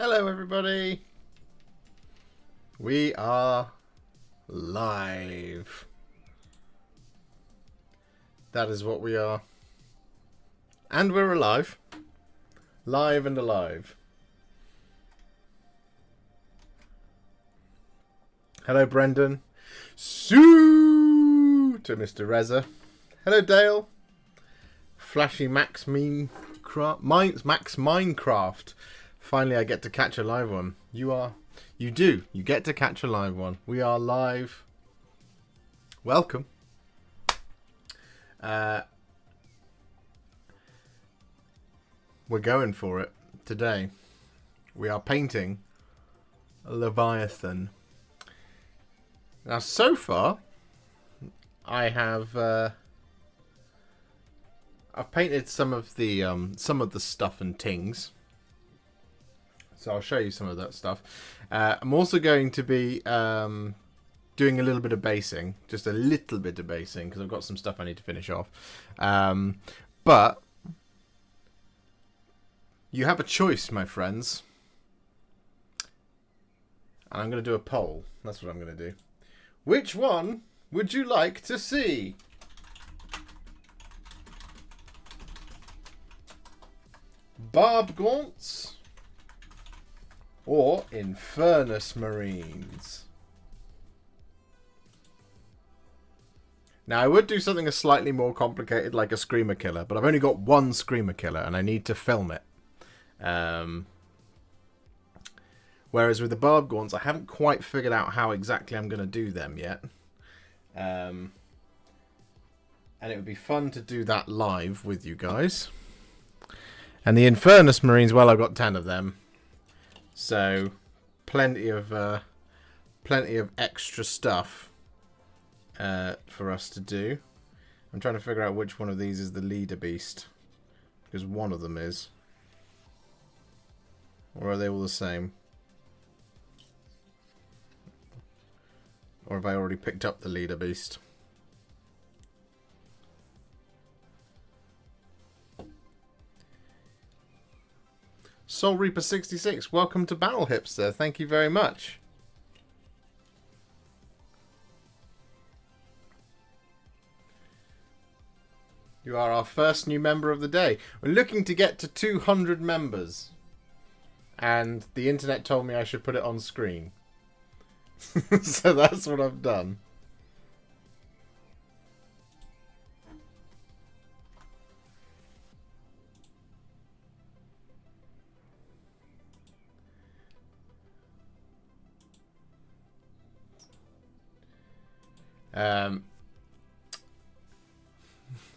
Hello everybody! We are live. That is what we are. And we're alive. Live and alive. Hello Brendan. Sue to Mr. Reza. Hello Dale. Flashy Max Max Minecraft. Finally, I get to catch a live one. You do. You get to catch a live one. We are live. Welcome. We're going for it today. We are painting Leviathan. Now, so far, I have I've painted some of the stuff and tings. So I'll show you some of that stuff. I'm also going to be doing a little bit of basing. Just a little bit of basing, because I've got some stuff I need to finish off. But you have a choice, my friends. And I'm going to do a poll. That's what I'm going to do. Which one would you like to see? Barbgaunts or Infernus Marines? Now, I would do something slightly more complicated, like a Screamer Killer, but I've only got one Screamer Killer, and I need to film it. Whereas with the Barbgaunts, I haven't quite figured out how exactly I'm going to do them yet. And it would be fun to do that live with you guys. And the Infernus Marines, well, I've got 10 of them. So, plenty of extra stuff for us to do. I'm trying to figure out which one of these is the leader beast, because one of them is. Or are they all the same? Or have I already picked up the leader beast? Soul Reaper 66, welcome to Warhipster. Thank you very much. You are our first new member of the day. We're looking to get to 200 members. And the internet told me I should put it on screen. So that's what I've done.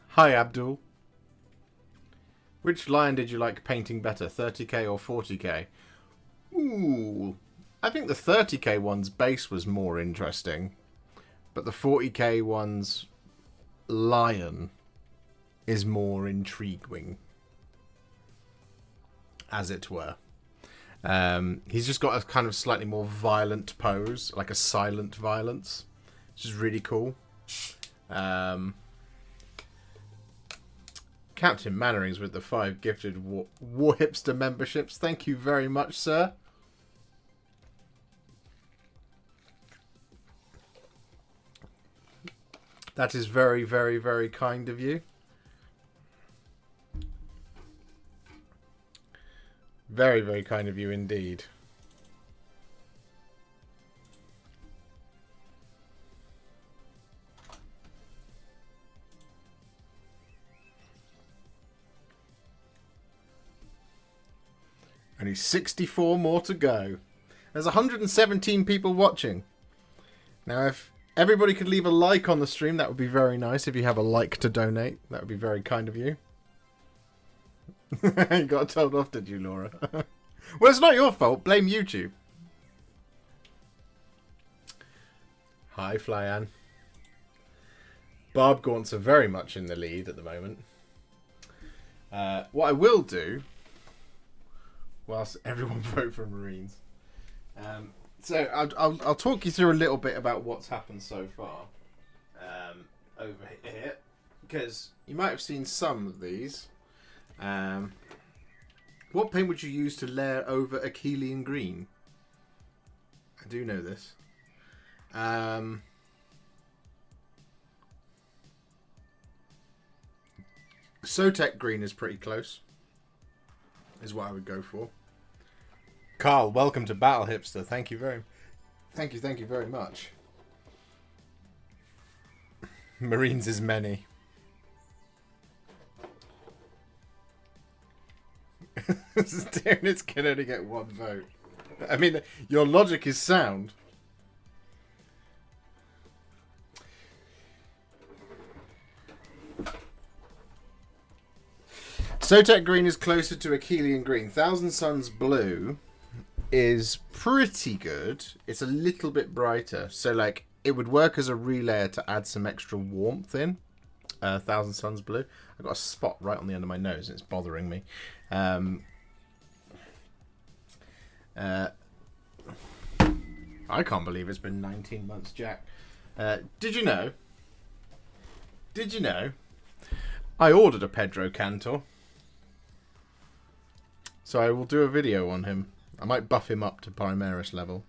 Hi Abdul. Which lion did you like painting better, 30k or 40k? Ooh, I think the 30k one's base was more interesting, but the 40k one's lion is more intriguing, as it were. He's just got a kind of slightly more violent pose, like a silent violence, which is really cool. Captain Mannerings with the 5 gifted Warhipster memberships. Thank you very much, sir. That is very, very, very kind of you. Very, very kind of you indeed. Only 64 more to go. There's 117 people watching. Now, if everybody could leave a like on the stream, that would be very nice. If you have a like to donate, that would be very kind of you. You got told off, did you, Laura? Well, it's not your fault. Blame YouTube. Hi, Flyan. Barbgaunts are very much in the lead at the moment. What I will do, whilst everyone vote for Marines. So I'll talk you through a little bit about what's happened so far over here, because you might have seen some of these. What paint would you use to layer over Achillean green? I do know this. Sotek green is pretty close. Is what I would go for. Carl, welcome to Warhipster. Thank you very much. Marines is many. Tyranids can only get one vote. I mean, your logic is sound. Sotek green is closer to Achillean green. Thousand Suns blue is pretty good. It's a little bit brighter, so like it would work as a relayer to add some extra warmth in. Thousand Suns blue. I've got a spot right on the end of my nose and it's bothering me. I can't believe it's been 19 months, Jack. Did you know? I ordered a Pedro Cantor. So I will do a video on him. I might buff him up to Primaris level.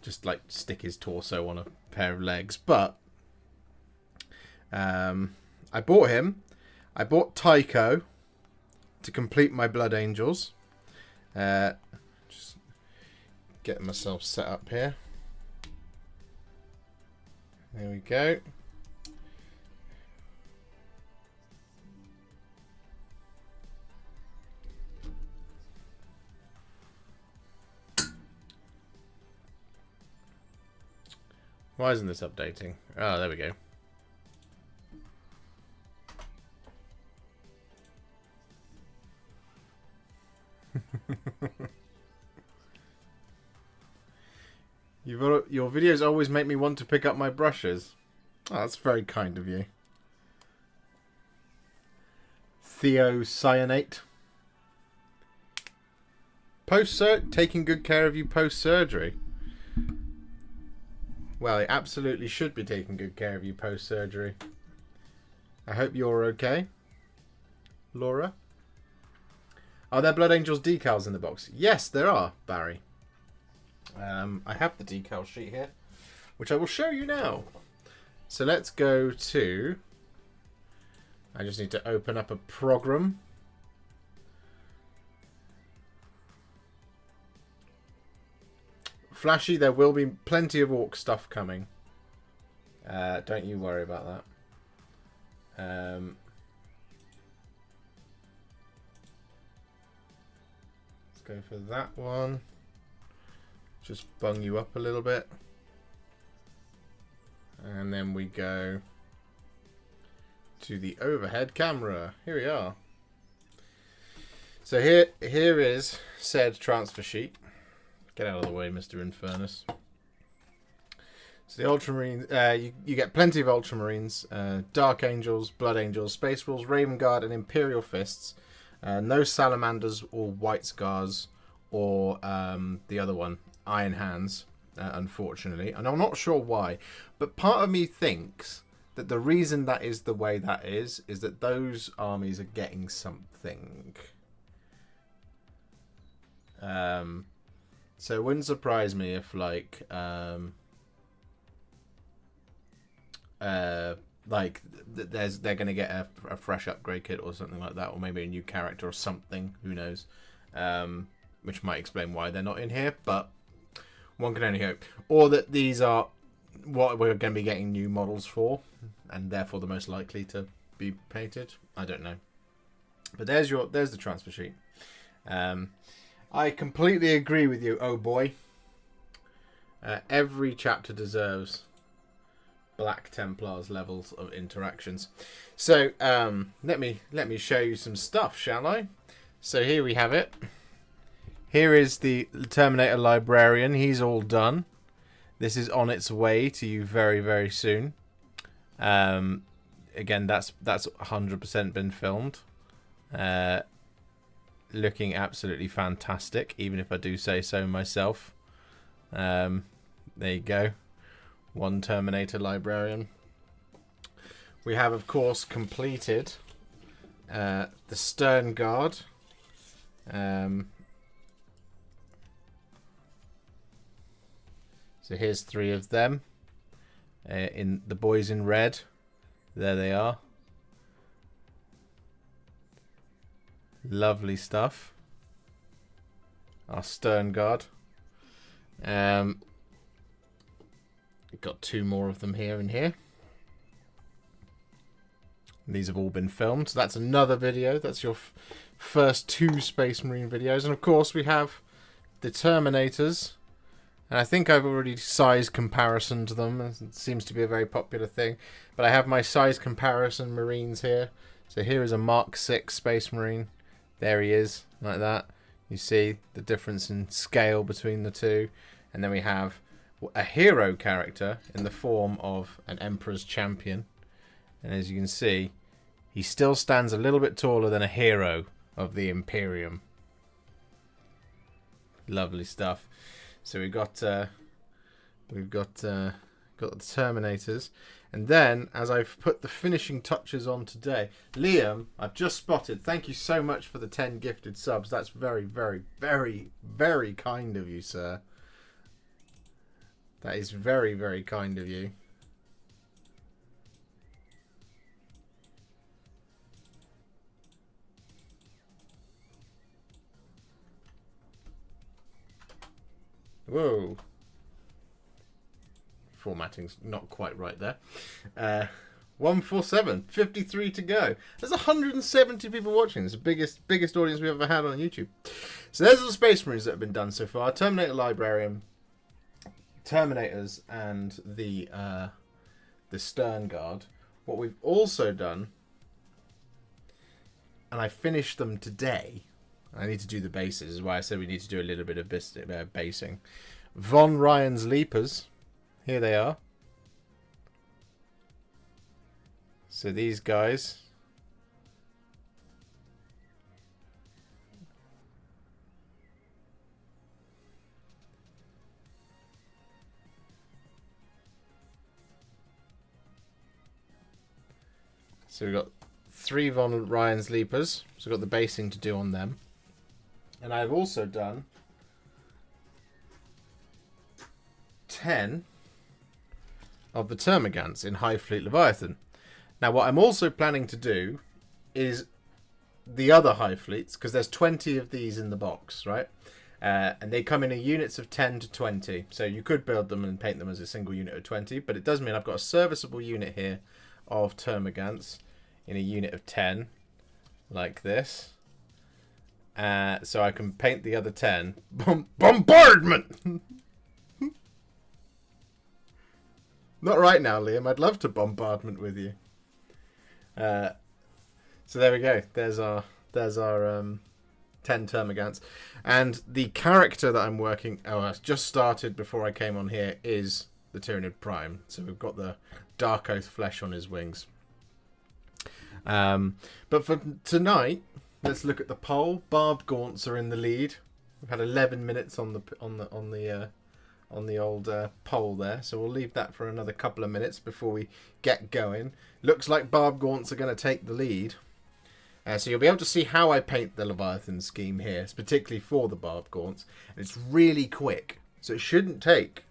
Just like stick his torso on a pair of legs. But I bought him. I bought Tycho to complete my Blood Angels. Just getting myself set up here. There we go. Why isn't this updating? Oh, there we go. Your videos always make me want to pick up my brushes. Oh, that's very kind of you. Thiocyanate. Taking good care of you post-surgery. Well, it absolutely should be taking good care of you post-surgery. I hope you're okay. Laura? Are there Blood Angels decals in the box? Yes, there are, Barry. I have the decal sheet here, which I will show you now. So let's go to... I just need to open up a program. Flashy, there will be plenty of Orc stuff coming. Don't you worry about that. Let's go for that one. Just bung you up a little bit. And then we go to the overhead camera. Here we are. So here is said transfer sheet. Get out of the way, Mr. Infernus. So the Ultramarines, you get plenty of Ultramarines, Dark Angels, Blood Angels, Space Wolves, Raven Guard, and Imperial Fists. No Salamanders or White Scars or the other one, Iron Hands, unfortunately. And I'm not sure why, but part of me thinks that the reason that is the way that is that those armies are getting something. So it wouldn't surprise me if like they're going to get a fresh upgrade kit or something like that, or maybe a new character or something. Who knows? Which might explain why they're not in here, but one can only hope. Or that these are what we're going to be getting new models for, and therefore the most likely to be painted. I don't know. But there's the transfer sheet. I completely agree with you, oh boy. Every chapter deserves Black Templars levels of interactions. So let me show you some stuff, shall I? So here we have it. Here is the Terminator Librarian. He's all done. This is on its way to you very, very soon. Again, that's 100% been filmed. Looking absolutely fantastic, even if I do say so myself. There you go. One Terminator Librarian. We have, of course, completed the Stern Guard. So here's 3 of them. In the boys in red. There they are. Lovely stuff. Our Stern Guard. Got 2 more of them here and here. These have all been filmed. So that's another video. That's your first 2 Space Marine videos. And of course we have the Terminators. And I think I've already size comparisoned them. It seems to be a very popular thing. But I have my size comparison Marines here. So here is a Mark 6 Space Marine. There he is, like that. You see the difference in scale between the 2. And then we have a hero character in the form of an Emperor's Champion. And as you can see, he still stands a little bit taller than a hero of the Imperium. Lovely stuff. So we've got the Terminators, and then as I've put the finishing touches on today, Liam, I've just spotted. Thank you so much for the 10 gifted subs. That's very, very, very, very kind of you, sir. That is very, very kind of you. Whoa. Formatting's not quite right there. 147. 53 to go. There's 170 people watching. It's the biggest audience we've ever had on YouTube. So there's the Space Marines that have been done so far. Terminator Librarian, Terminators, and the Stern Guard. What we've also done, and I finished them today. I need to do the bases, is why I said we need to do a little bit of basing. Von Ryan's Leapers. Here they are. So these guys. So we've got 3 Von Ryan's Leapers. So we've got the basing to do on them. And I've also done 10 of the Termagants in High Fleet Leviathan. Now what I'm also planning to do is the other High Fleets, because there's 20 of these in the box, right? And they come in units of 10 to 20. So you could build them and paint them as a single unit of 20, but it does mean I've got a serviceable unit here of Termagants in a unit of 10, like this. So I can paint the other 10. Bombardment! Not right now, Liam. I'd love to bombardment with you. So there we go. There's our 10 Termagants. And the character that I'm working... Oh, I just started before I came on here is the Tyranid Prime. So we've got the Dark Oath flesh on his wings. But for tonight... Let's look at the poll. Barbgaunts are in the lead. We've had 11 minutes on the old poll there, so we'll leave that for another couple of minutes before we get going. Looks like Barbgaunts are going to take the lead. So you'll be able to see how I paint the Leviathan scheme here, particularly for the Barbgaunts. And it's really quick, so it shouldn't take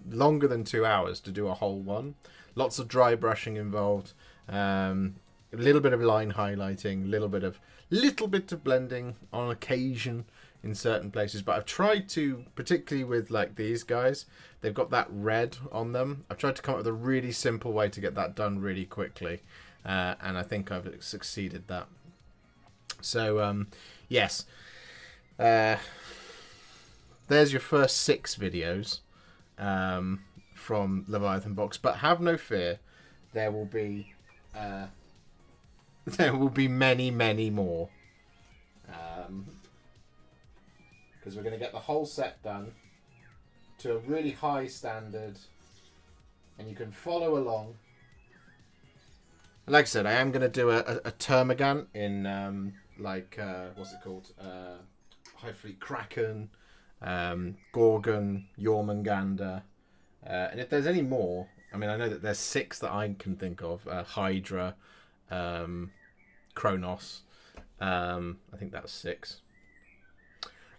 longer than 2 hours to do a whole one. Lots of dry brushing involved. A little bit of line highlighting, little bit of blending on occasion in certain places, but I've tried to, particularly with like these guys, they've got that red on them. I've tried to come up with a really simple way to get that done really quickly, and I think I've succeeded that. So yes, there's your first 6 videos from Leviathan Box, but have no fear, there will be many, many more. Because we're going to get the whole set done to a really high standard. And you can follow along. Like I said, I am going to do a Termagant in, what's it called? High Fleet Kraken, Gorgon, Jormungandr. And if there's any more, I mean, I know that there's 6 that I can think of. Hydra, Kronos. I think that's 6.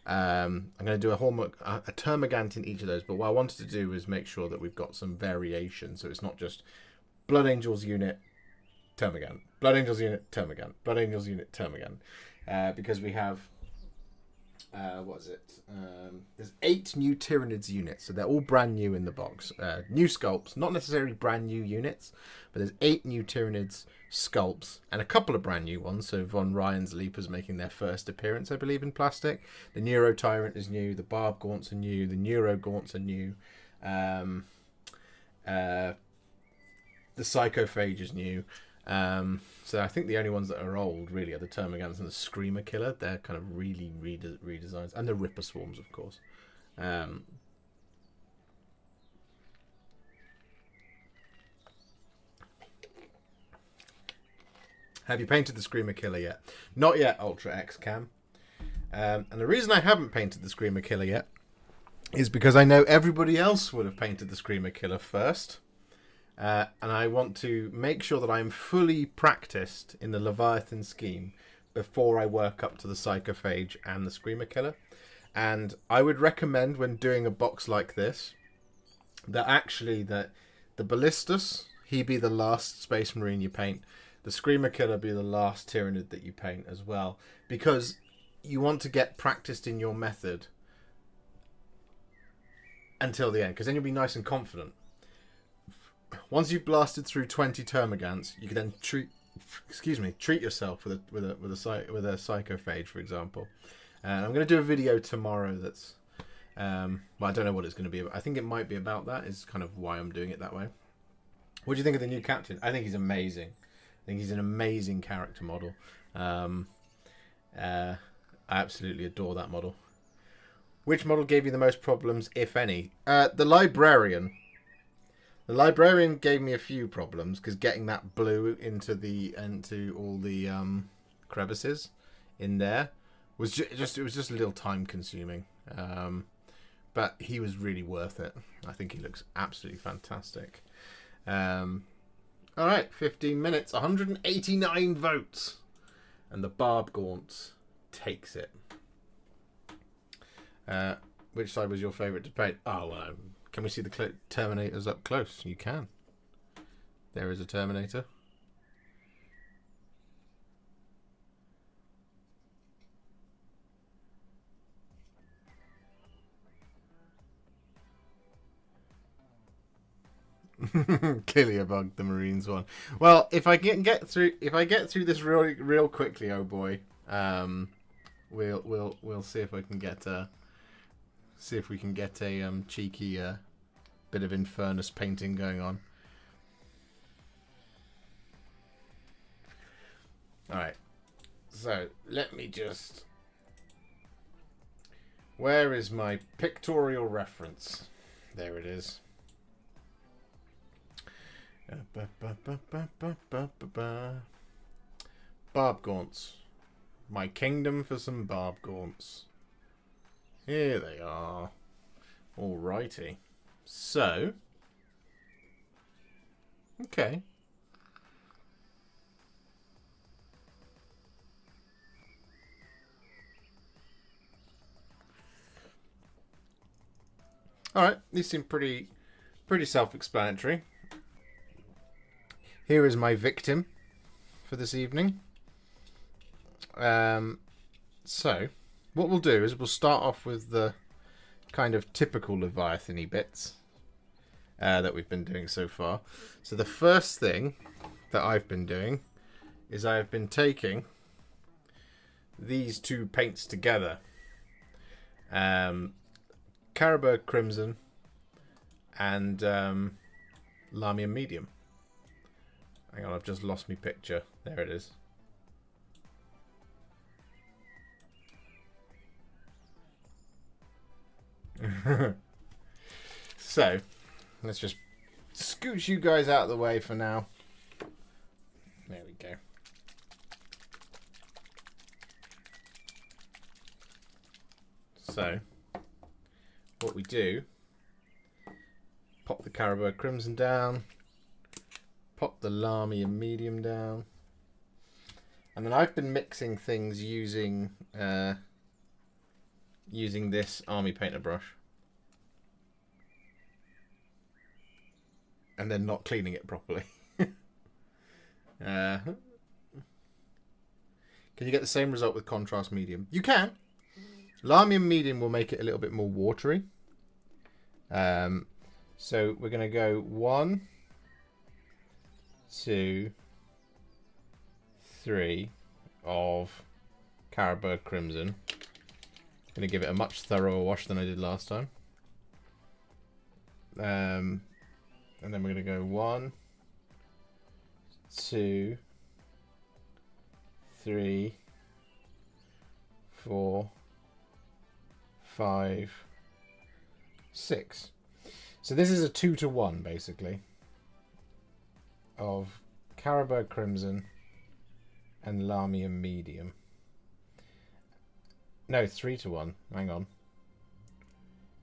I'm going to do a Termagant in each of those, but what I wanted to do is make sure that we've got some variation, so it's not just Blood Angels unit, Termagant, Blood Angels unit, Termagant, Blood Angels unit, Termagant, because we have what is it? There's 8 new Tyranids units, so they're all brand new in the box. New sculpts, not necessarily brand new units, but there's 8 new Tyranids sculpts and a couple of brand new ones. So Von Ryan's Leapers making their first appearance, I believe, in plastic. The Neuro Tyrant is new. The Barbgaunts are new. The Neuro Gaunts are new. The Psychophage is new. So I think the only ones that are old really are the Termagants and the Screamer Killer. They're kind of really redesigns, and the Ripper Swarms, of course. Have you painted the Screamer Killer yet? Not yet, Ultra X Cam. And the reason I haven't painted the Screamer Killer yet is because I know everybody else would have painted the Screamer Killer first. And I want to make sure that I'm fully practiced in the Leviathan scheme before I work up to the Psychophage and the Screamer Killer. And I would recommend, when doing a box like this, that actually the Ballistus, he be the last Space Marine you paint. The Screamer Killer be the last Tyranid that you paint as well. Because you want to get practiced in your method until the end. Because then you'll be nice and confident. Once you've blasted through 20 Termagants, you can then treat yourself with a Psychophage, for example. And I'm going to do a video tomorrow that's, well, I don't know what it's going to be about. I think it might be about that. Is kind of why I'm doing it that way. What do you think of the new captain? I think he's amazing. I think he's an amazing character model. I absolutely adore that model. Which model gave you the most problems, if any? The Librarian. The Librarian gave me a few problems because getting that blue into all the crevices in there was just a little time consuming. But he was really worth it. I think he looks absolutely fantastic. All right, 15 minutes, 189 votes, and the Barbgaunts takes it. Which side was your favourite to paint? Oh, well, can we see the Terminators up close? You can. There is a Terminator. Clearly a bug, the Marines one. Well, if I get through this real quickly, oh boy, we'll see if I can get a cheeky bit of Infernus painting going on. All right, so let me just. Where is my pictorial reference? There it is. Barbgaunts. My kingdom for some Barbgaunts. Here they are. Alrighty. So. Okay. Alright, these seem pretty self-explanatory. Here is my victim for this evening. So, what we'll do is we'll start off with the kind of typical Leviathan-y bits that we've been doing so far. So the first thing that I've been doing is I've been taking these two paints together. Caribou Crimson and Lamia Medium. Hang on, I've just lost my picture. There it is. So, let's just scooch you guys out of the way for now. There we go. So, what we do, pop the Caribou Crimson down, pop the Lamia Medium down, And then I've been mixing things using using this army painter brush. And then not cleaning it properly. Can you get the same result with contrast medium? You can. Lahmian medium will make it a little bit more watery. So we're going to go 1, 2, 3 of Carroburg Crimson. Going to give it a much thorougher wash than I did last time. And then we're going to go 1, 2, 3, 4, 5, 6. So this is a 2-to-1 basically of Carroburg Crimson and Lahmian Medium. No, 3-to-1. Hang on.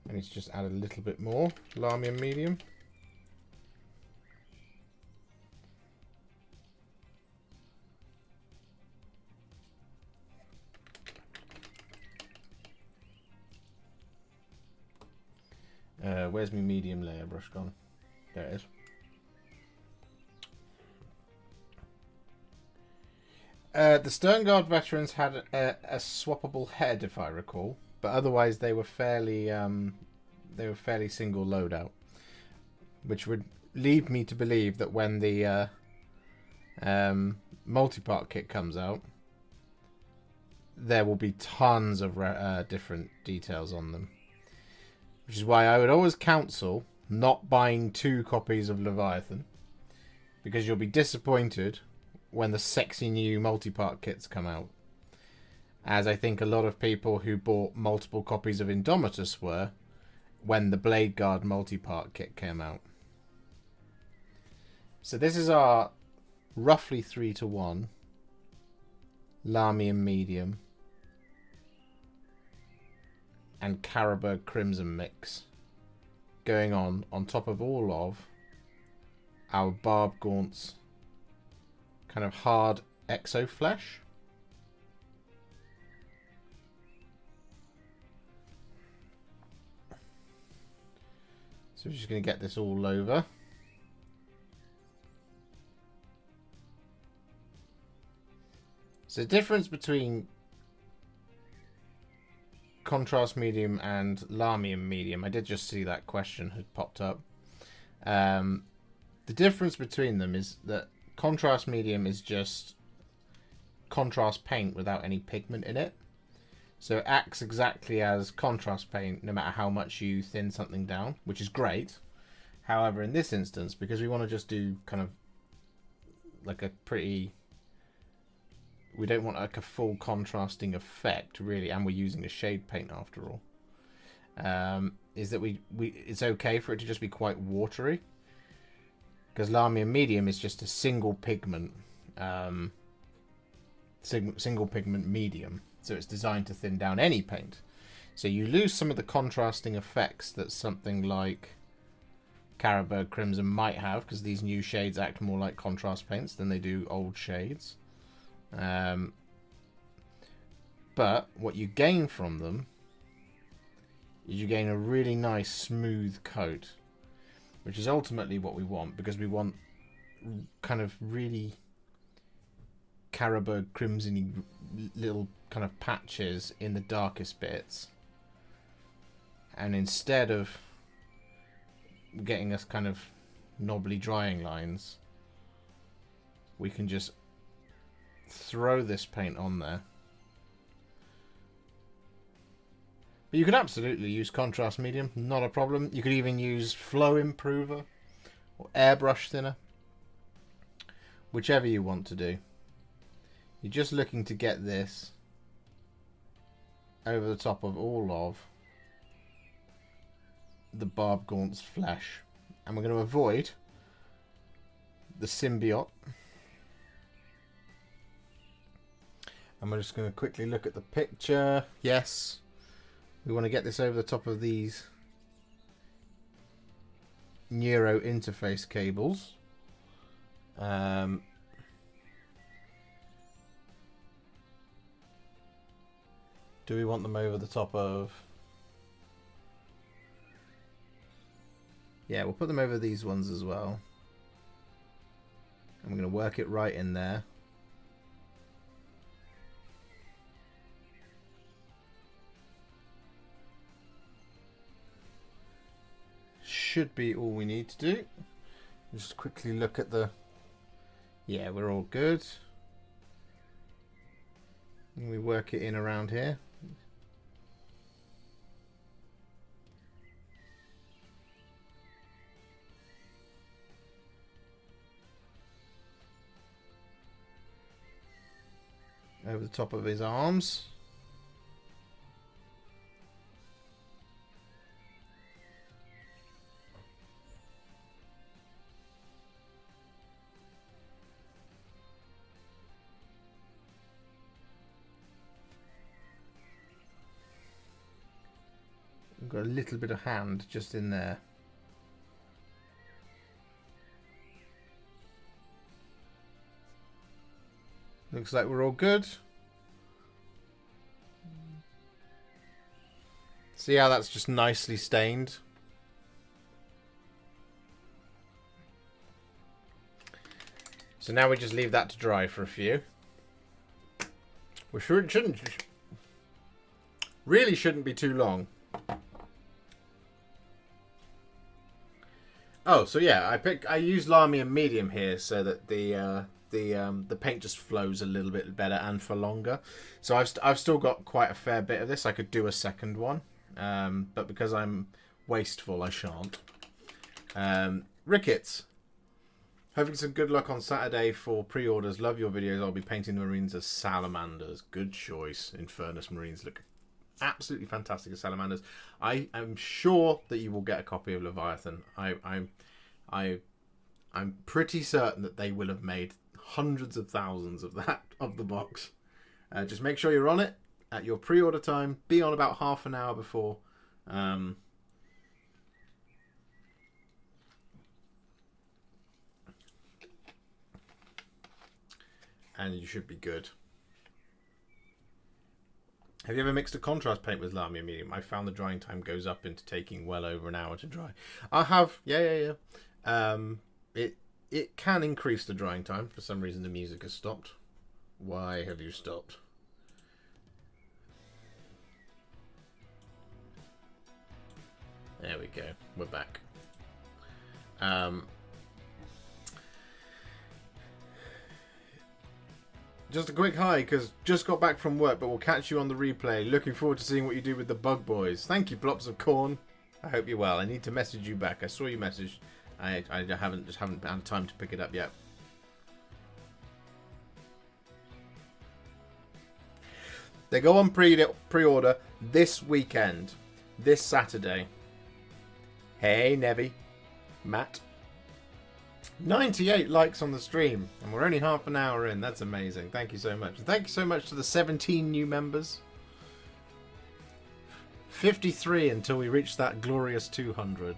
I need to just add a little bit more Lahmian Medium. Where's my medium layer brush gone? There it is. The Sternguard veterans had a swappable head, if I recall, but otherwise they were fairly single loadout, which would lead me to believe that when the multi-part kit comes out, there will be tons of different details on them. Which is why I would always counsel not buying 2 copies of Leviathan, because you'll be disappointed when the sexy new multi-part kits come out. As I think a lot of people who bought multiple copies of Indomitus were when the Blade Guard multi-part kit came out. So this is our roughly 3-to-1 Lahmian Medium and Carroburg Crimson mix going on top of all of our Barbgaunts kind of hard exo flesh. So we're just going to get this all over. So the difference between contrast medium and Lahmian medium, I did just see that question had popped up. The difference between them is that contrast medium is just contrast paint without any pigment in it. So it acts exactly as contrast paint no matter how much you thin something down, which is great. However, in this instance, because we want to just do kind of like a pretty... We don't want like a full contrasting effect, really, and we're using a shade paint after all. Is that it's okay for it to just be quite watery, because Lahmian medium is just a single pigment, single pigment medium, so it's designed to thin down any paint. So you lose some of the contrasting effects that something like Carroburg Crimson might have, because these new shades act more like contrast paints than they do old shades. But what you gain from them is you gain a really nice smooth coat, which is ultimately what we want, because we want kind of really Carroburg Crimson-y little kind of patches in the darkest bits. And instead of getting us kind of knobbly drying lines, we can just throw this paint on there. But you could absolutely use contrast medium, not a problem. You could even use flow improver or airbrush thinner, whichever you want to do. You're just looking to get this over the top of all of the Barbgaunts flesh, and we're going to avoid the symbiote. And we're just going to quickly look at the picture. Yes, we want to get this over the top of these Neuro interface cables. Do we want them over the top of... Yeah, we'll put them over these ones as well. And we're going to work it right in there. Should be all we need to do. Just quickly look at the... Yeah, we're all good. And we work it in around here. Over the top of his arms. We've got a little bit of hand just in there. Looks like we're all good. See how that's just nicely stained? So now we just leave that to dry for a few. We really shouldn't be too long. Oh, so yeah, I use Lamia medium here so that the paint just flows a little bit better and for longer. So I've still got quite a fair bit of this. I could do a second one, but because I'm wasteful, I shan't. Ricketts, hoping some good luck on Saturday for pre-orders. Love your videos. I'll be painting the Marines as salamanders. Good choice. Infernus Marines look absolutely fantastic as salamanders. I am sure that you will get a copy of Leviathan. I'm pretty certain that they will have made hundreds of thousands of that of the box. Just make sure you're on it at your pre-order time. Be on about half an hour before. And you should be good. Have you ever mixed a contrast paint with Lamia medium? I found the drying time goes up into taking well over an hour to dry. I have, yeah. It can increase the drying time. For some reason the music has stopped. Why have you stopped? There we go. We're back. Just a quick hi, because just got back from work, but we'll catch you on the replay. Looking forward to seeing what you do with the Bug Boys. Thank you, Plops of Corn. I hope you're well. I need to message you back. I saw your message. I haven't had time to pick it up yet. They go on pre-order this weekend, this Saturday. Hey, Nevi, Matt. 98 likes on the stream, and we're only half an hour in. That's amazing. Thank you so much. Thank you so much to the 17 new members. 53 until we reach that glorious 200.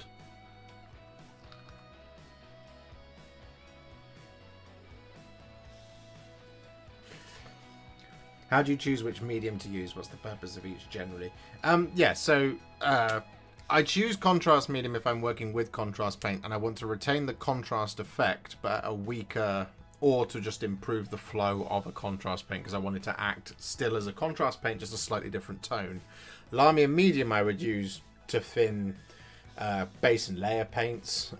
How do you choose which medium to use? What's the purpose of each generally? Yeah, so I choose contrast medium if I'm working with contrast paint and I want to retain the contrast effect but a weaker, or to just improve the flow of a contrast paint because I want it to act still as a contrast paint, just a slightly different tone. Lamia medium I would use to thin base and layer paints,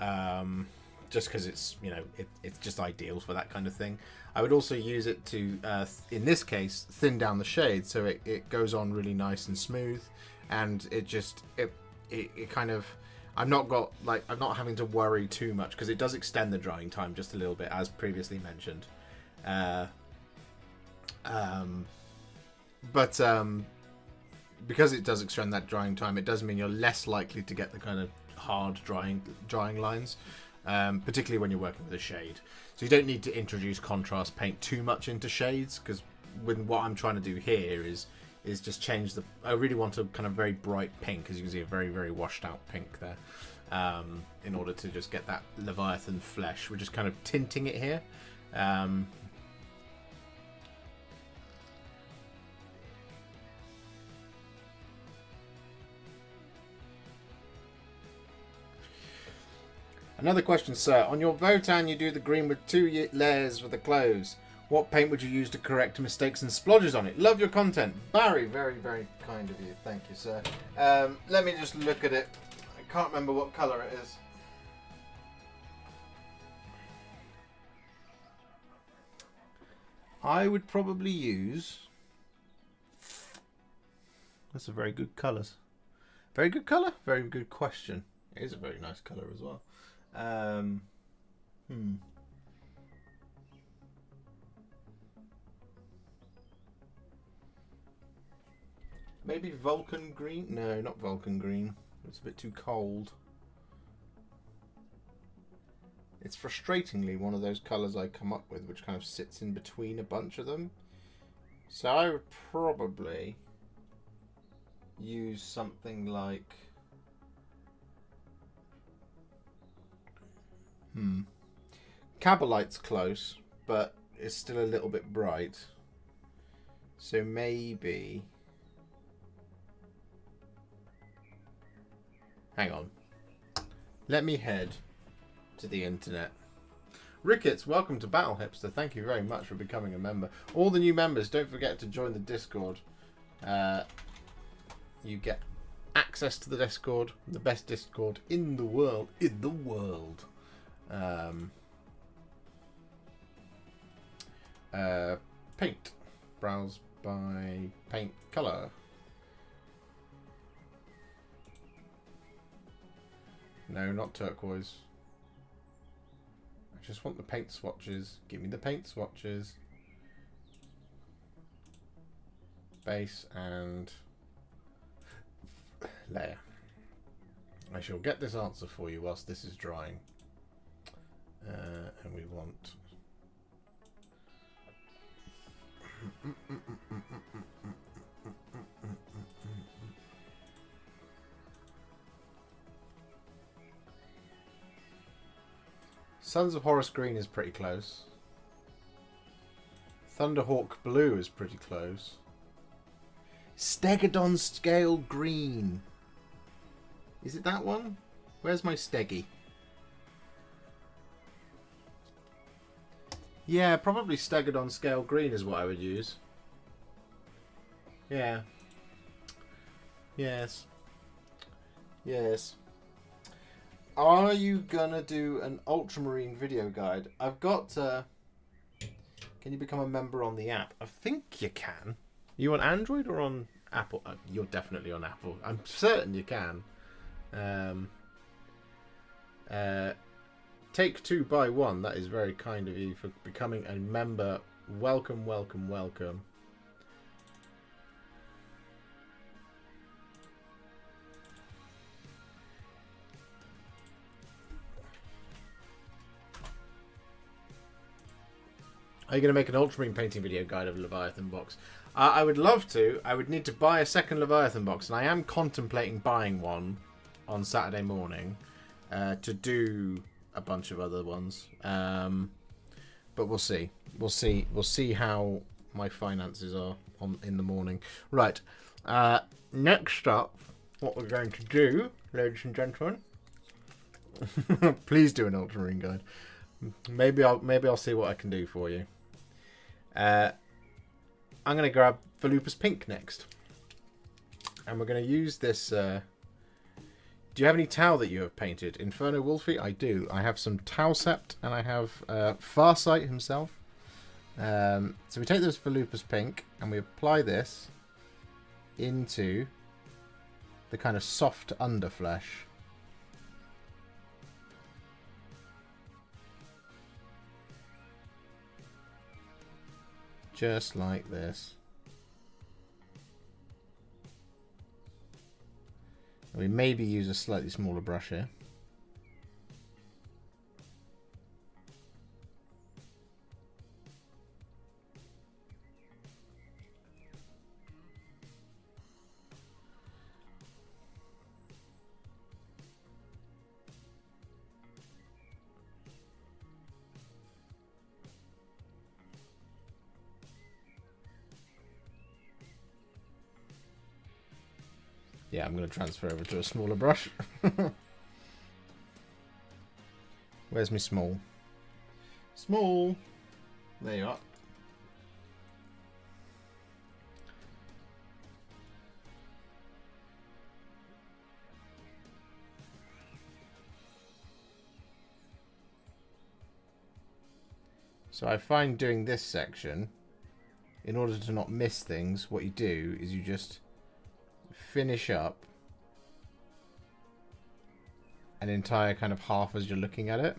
just because it's, you know, it's just ideal for that kind of thing. I would also use it to, in this case, thin down the shade so it goes on really nice and smooth, and it just it kind of, I'm not having to worry too much because it does extend the drying time just a little bit, as previously mentioned. Because it does extend that drying time, it does mean you're less likely to get the kind of hard drying lines, particularly when you're working with a shade. So you don't need to introduce contrast paint too much into shades, because what I'm trying to do here is just change the... I really want a kind of very bright pink, as you can see, a very, very washed out pink there, in order to just get that Leviathan flesh. We're just kind of tinting it here. Another question, sir. On your Votan, you do the green with 2 layers for the clothes. What paint would you use to correct mistakes and splodges on it? Love your content. Barry, very, very kind of you. Thank you, sir. Let me just look at it. I can't remember what colour it is. I would probably use... That's a very good colours. Very good colour? Very good question. It is a very nice colour as well. Maybe Vulcan green? No, not Vulcan green. It's a bit too cold. It's frustratingly one of those colours I come up with which kind of sits in between a bunch of them. So I would probably use something like... Cabalite's close, but it's still a little bit bright. So maybe... Hang on. Let me head to the internet. Ricketts, welcome to Warhipster. Thank you very much for becoming a member. All the new members, don't forget to join the Discord. You get access to the Discord, the best Discord in the world. Paint. Browse by paint color. No, not turquoise. I just want the paint swatches. Give me the paint swatches. Base and layer. I shall get this answer for you whilst this is drying. And we want... Sons of Horus Green is pretty close. Thunderhawk Blue is pretty close. Stegodon Scale Green. Is it that one? Where's my Steggy? Yeah, probably Stegodon Scale Green is what I would use. Yeah. Yes. Yes. Are you gonna do an Ultramarine video guide? I've got... can you become a member on the app? I think you can. You on Android or on Apple? You're definitely on Apple. I'm certain you can. Take 2 buy 1. That is very kind of you for becoming a member. Welcome, welcome, welcome. Are you going to make an Ultramarine painting video guide of Leviathan box? I would love to. I would need to buy a second Leviathan box, and I am contemplating buying one on Saturday morning to do a bunch of other ones. But we'll see. We'll see how my finances are in the morning. Right. Next up, what we're going to do, ladies and gentlemen. Please do an Ultramarine guide. Maybe I'll see what I can do for you. I'm going to grab Volupus Pink next. And we're going to use this... do you have any Tau that you have painted? Inferno Wolfie? I do. I have some Tau Sept and I have Farsight himself. So we take this Volupus Pink and we apply this into the kind of soft underflesh. Just like this. And we maybe use a slightly smaller brush here. Yeah, I'm going to transfer over to a smaller brush. Where's me small? Small! There you are. So I find doing this section, in order to not miss things, what you do is you just finish up an entire kind of half as you're looking at it.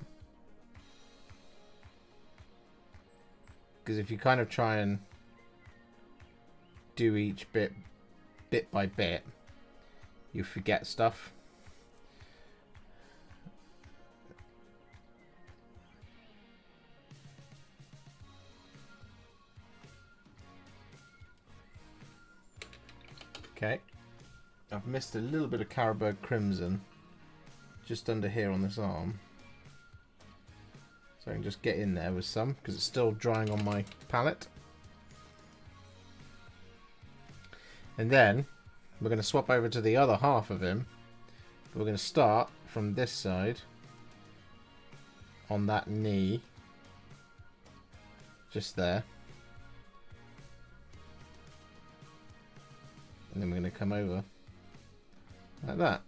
Because if you kind of try and do each bit by bit, you forget stuff. Okay, I've missed a little bit of Carroburg Crimson just under here on this arm. So I can just get in there with some, because it's still drying on my palette. And then we're going to swap over to the other half of him. We're going to start from this side on that knee. Just there. And then we're going to come over like that.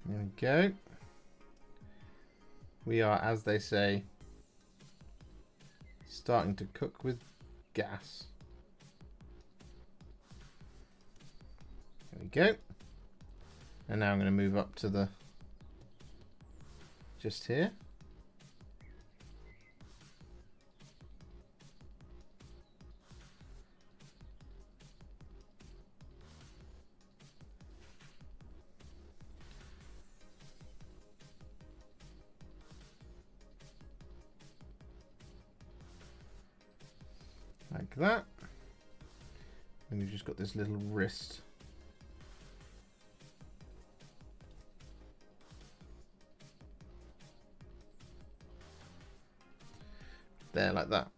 There we go. We are, as they say, starting to cook with gas. There we go. And now I'm going to move up to the just here. Like that. And we've just got this little wrist. There, like that.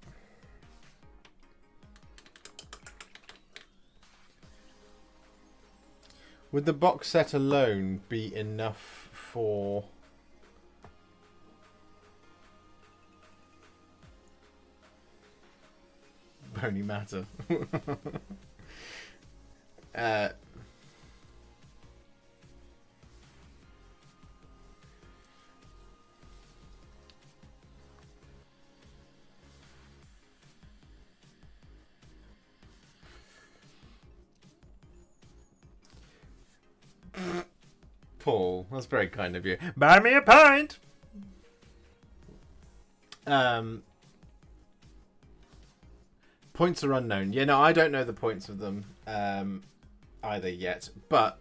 Would the box set alone be enough for... Bony matter? Paul, that's very kind of you. Buy me a pint! Points are unknown. Yeah, no, I don't know the points of them either yet. But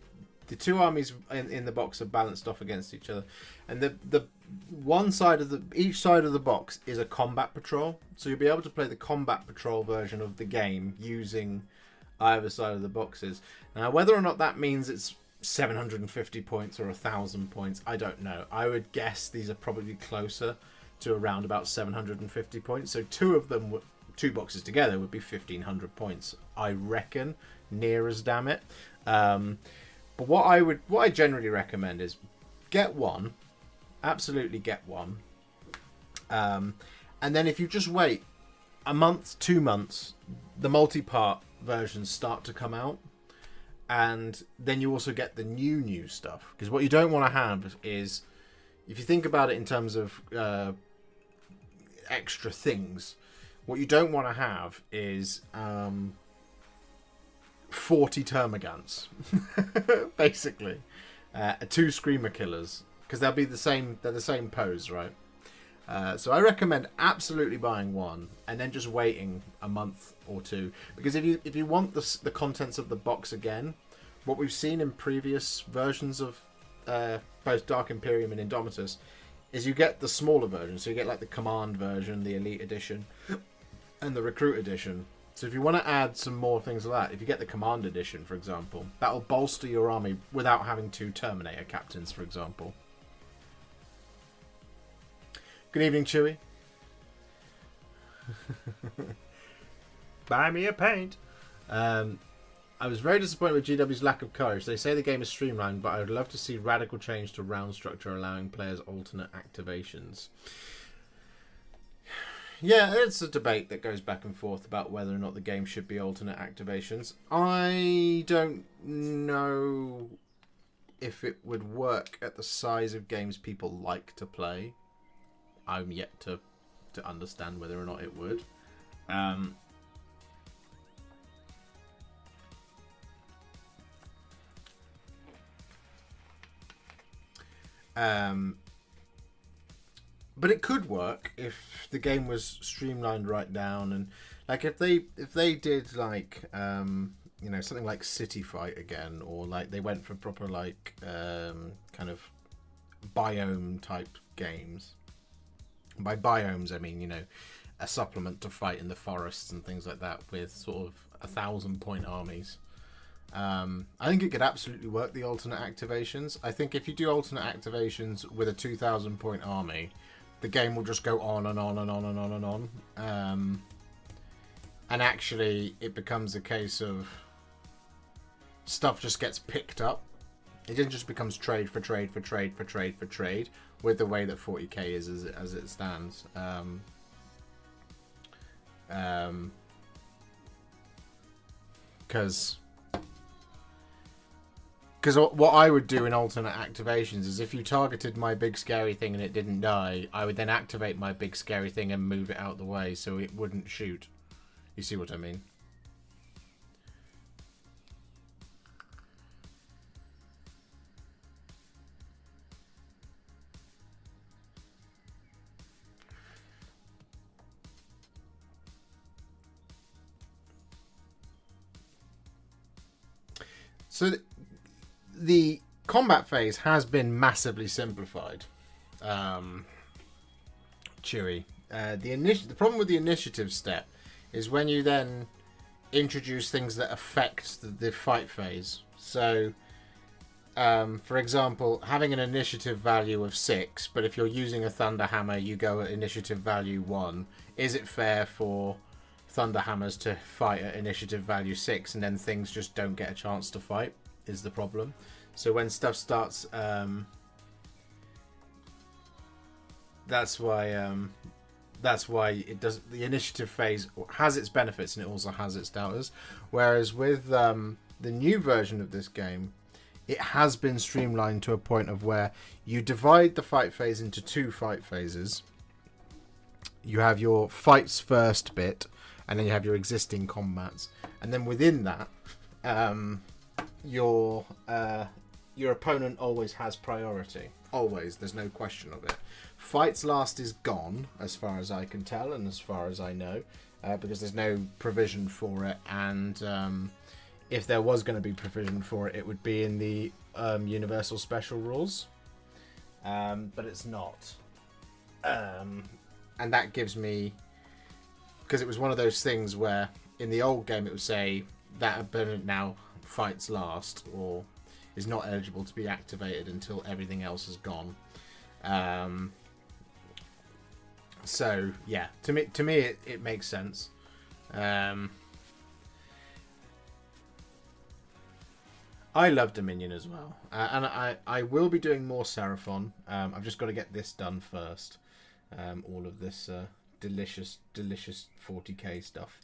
the two armies in the box are balanced off against each other, and the one side of each side of the box is a combat patrol. So you'll be able to play the combat patrol version of the game using either side of the boxes. Now, whether or not that means it's 750 points or 1,000 points, I don't know. I would guess these are probably closer to around about 750 points. So two boxes together would be 1,500 points, I reckon. Near as damn it. But what I generally recommend is get one, absolutely get one, and then if you just wait a month, 2 months, the multi-part versions start to come out, and then you also get the new stuff. Because what you don't want to have is, if you think about it in terms of extra things, what you don't want to have is 40 Termagants, basically, 2 Screamer Killers, because they'll be the same. They're the same pose, right? So I recommend absolutely buying one and then just waiting a month or two, because if you want the contents of the box again, what we've seen in previous versions of both Dark Imperium and Indomitus is you get the smaller version. So you get like the Command version, the Elite Edition, and the Recruit Edition. So if you want to add some more things like that, if you get the Command Edition, for example, that'll bolster your army without having to Terminator captains, for example. Good evening, Chewie. Buy me a paint. I was very disappointed with GW's lack of courage. They say the game is streamlined, but I would love to see radical change to round structure, allowing players alternate activations. Yeah, it's a debate that goes back and forth about whether or not the game should be alternate activations. I don't know if it would work at the size of games people like to play. I'm yet to understand whether or not it would. But it could work if the game was streamlined right down, and like if they did like you know, something like City Fight again, or like they went for proper like kind of biome type games. By biomes, I mean, you know, a supplement to fight in the forests and things like that with sort of 1,000-point armies. I think it could absolutely work, the alternate activations. I think if you do alternate activations with a 2,000-point army, the game will just go on and on and on and on and on. And actually, it becomes a case of stuff just gets picked up. It then just becomes trade for trade for trade for trade for trade with the way that 40k is as it stands. Because what I would do in alternate activations is if you targeted my big scary thing and it didn't die, I would then activate my big scary thing and move it out the way so it wouldn't shoot. You see what I mean? So the combat phase has been massively simplified. Chewy. The problem with the initiative step is when you then introduce things that affect the fight phase. So, for example, having an initiative value of 6, but if you're using a Thunderhammer, you go at initiative value 1. Is it fair for Thunderhammers to fight at initiative value 6 and then things just don't get a chance to fight? Is the problem. So when stuff starts, that's why it does. The initiative phase has its benefits and it also has its doubters. Whereas with the new version of this game, it has been streamlined to a point of where you divide the fight phase into 2 fight phases. You have your fights first bit, and then you have your existing combats, and then within that, your opponent always has priority. Always, there's no question of it. Fights last is gone, as far as I can tell, and as far as I know, because there's no provision for it. And if there was going to be provision for it, it would be in the Universal Special Rules, but it's not. And that gives me, because it was one of those things where in the old game it would say that opponent now fights last, or is not eligible to be activated until everything else is gone. So yeah, to me it makes sense. I love Dominion as well, and I will be doing more Seraphon. I've just got to get this done first. All of this delicious 40k stuff.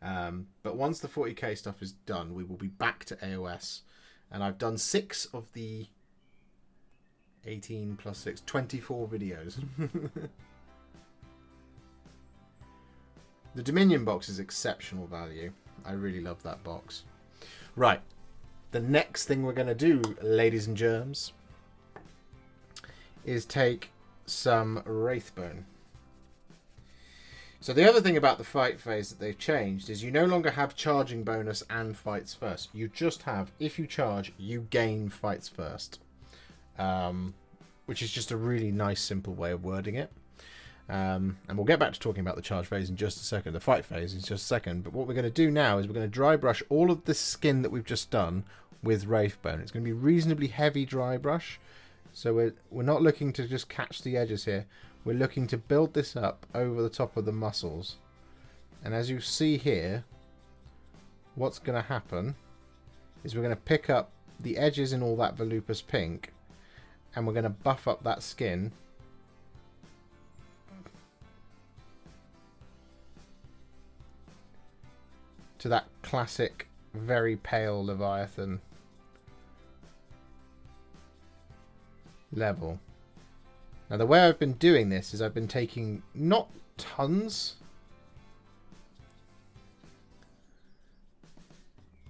But once the 40k stuff is done, we will be back to AOS. And I've done 6 of the 18 plus 6, 24 videos. The Dominion box is exceptional value. I really love that box. Right. The next thing we're going to do, ladies and germs, is take some Wraithbone. So the other thing about the fight phase that they've changed is you no longer have charging bonus and fights first. You just have, if you charge, you gain fights first. which is just a really nice, simple way of wording it. And we'll get back to talking about the charge phase in just a second, the fight phase in just a second. But what we're going to do now is we're going to dry brush all of the skin that we've just done with Wraithbone. It's going to be reasonably heavy dry brush, so we're not looking to just catch the edges here. We're looking to build this up over the top of the muscles. And as you see here, what's going to happen is we're going to pick up the edges in all that volupus pink, and we're going to buff up that skin to that classic very pale Leviathan level. Now the way I've been doing this is I've been taking not tons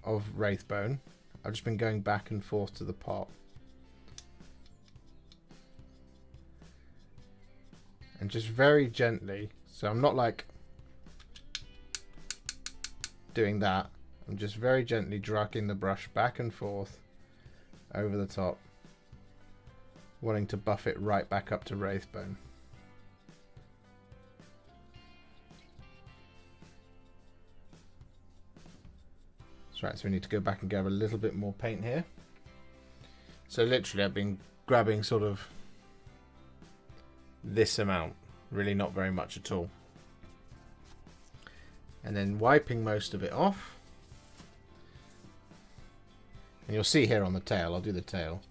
of Wraithbone. I've just been going back and forth to the pot. And just very gently, so I'm not like doing that. I'm just very gently dragging the brush back and forth over the top, wanting to buff it right back up to Wraithbone. That's right, so we need to go back and grab a little bit more paint here. So literally I've been grabbing sort of this amount, really not very much at all. And then wiping most of it off. And you'll see here on the tail, I'll do the tail.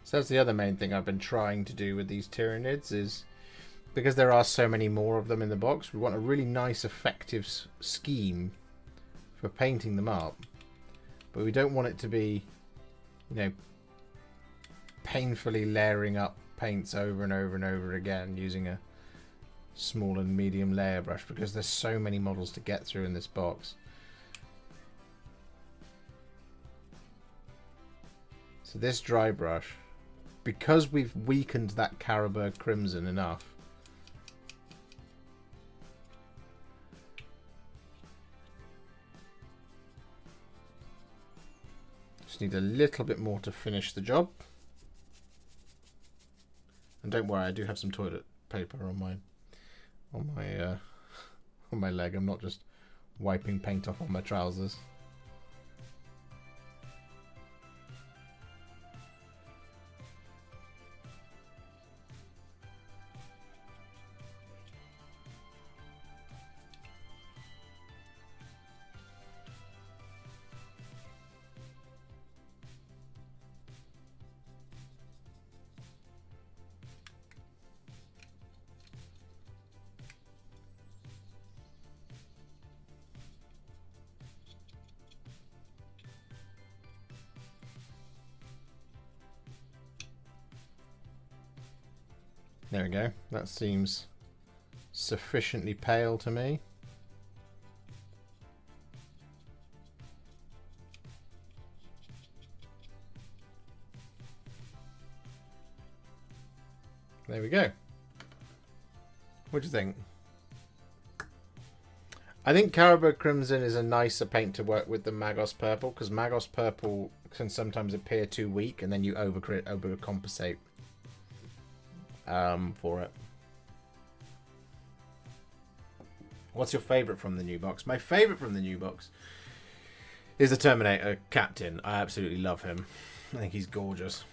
So that's the other main thing I've been trying to do with these Tyranids, is because there are so many more of them in the box, we want a really nice effective scheme for painting them up, but we don't want it to be, you know, painfully layering up paints over and over and over again using a small and medium layer brush, because there's so many models to get through in this box. So this dry brush, because we've weakened that Carroburg Crimson enough, just need a little bit more to finish the job. And don't worry, I do have some toilet paper on my on my leg. I'm not just wiping paint off on my trousers. There we go. That seems sufficiently pale to me. There we go. What do you think? I think Carroburg Crimson is a nicer paint to work with than Magos Purple, because Magos Purple can sometimes appear too weak and then you overcompensate for it. What's your favourite from the new box? My favourite from the new box is the Terminator Captain. I absolutely love him. I think he's gorgeous.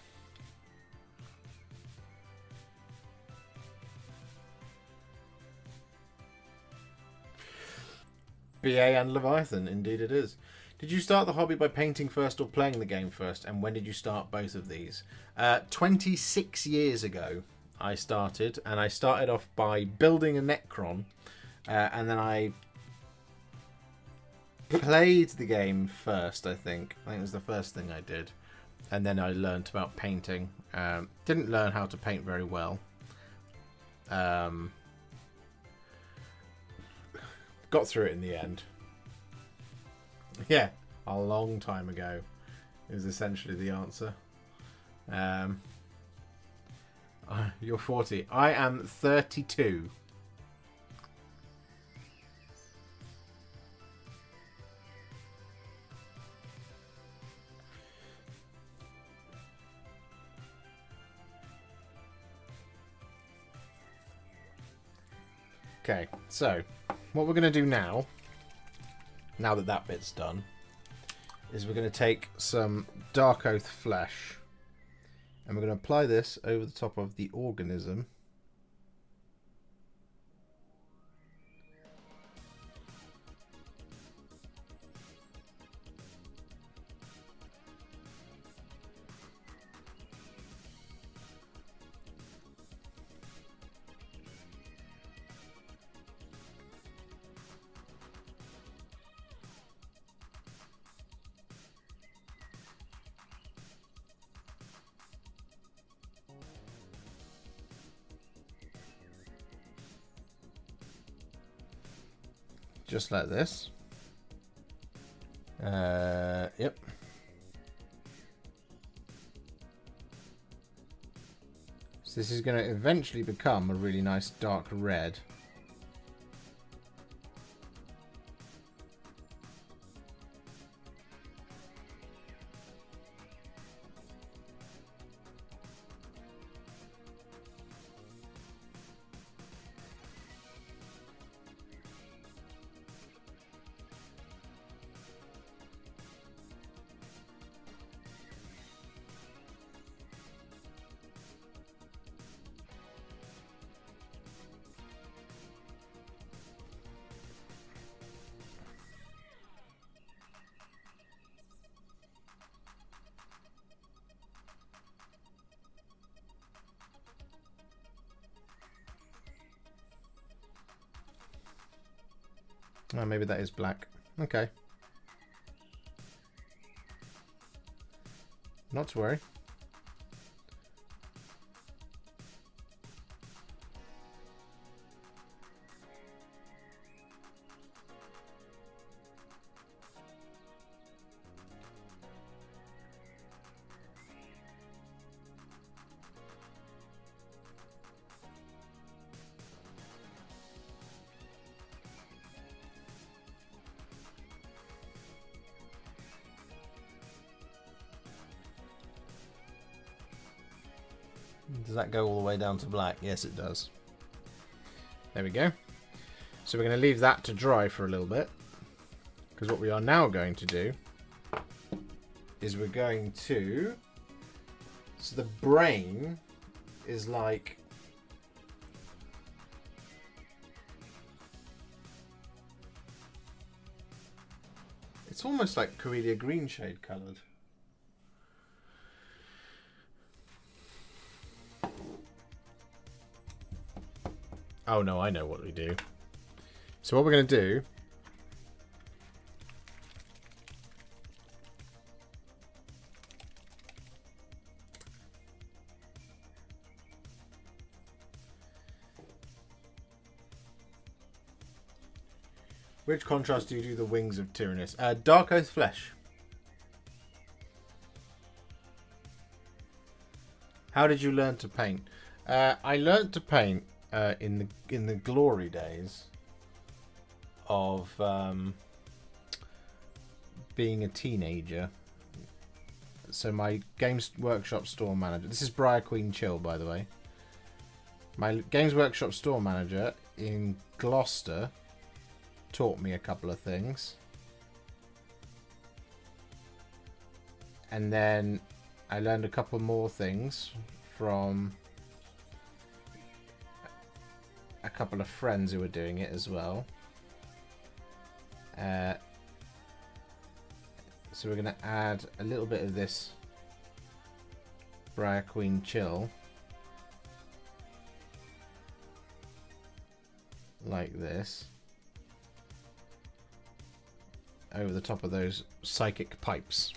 BA and Leviathan, indeed it is. Did you start the hobby by painting first or playing the game first? And when did you start both of these? 26 years ago, I started, and I started off by building a Necron, and then I played the game first. I think it was the first thing I did, and then I learned about painting. Didn't learn how to paint very well. Got through it in the end. Yeah, a long time ago is essentially the answer. You're 40. I am 32. Okay, so what we're going to do now that that bit's done, is we're going to take some Dark Oath flesh, and we're going to apply this over the top of the organism. Just like this. Yep. So this is going to eventually become a really nice dark red. Oh, maybe that is black. Okay. Not to worry. Does that go all the way down to black? Yes, it does. There we go. So we're going to leave that to dry for a little bit. Because what we are now going to do is we're going to... So the brain is like... It's almost like Corellia green shade coloured. Oh no, I know what we do. So what we're going to do... Which contrast do you do the wings of Tyrannus? Dark Oath Flesh. How did you learn to paint? I learned to paint in the glory days of being a teenager. So my Games Workshop store manager... This is Briar Queen Chill, by the way. My Games Workshop store manager in Gloucester taught me a couple of things. And then I learned a couple more things from a couple of friends who were doing it as well. So we're going to add a little bit of this Briar Queen Chill like this over the top of those psychic pipes.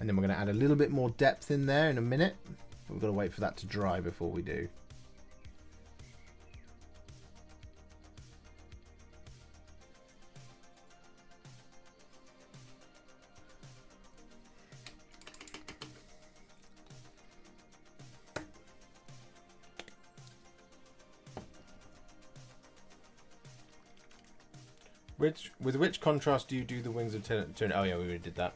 And then we're going to add a little bit more depth in there in a minute. But we've got to wait for that to dry before we do. With which contrast do you do the wings of turn? Oh yeah, we already did that.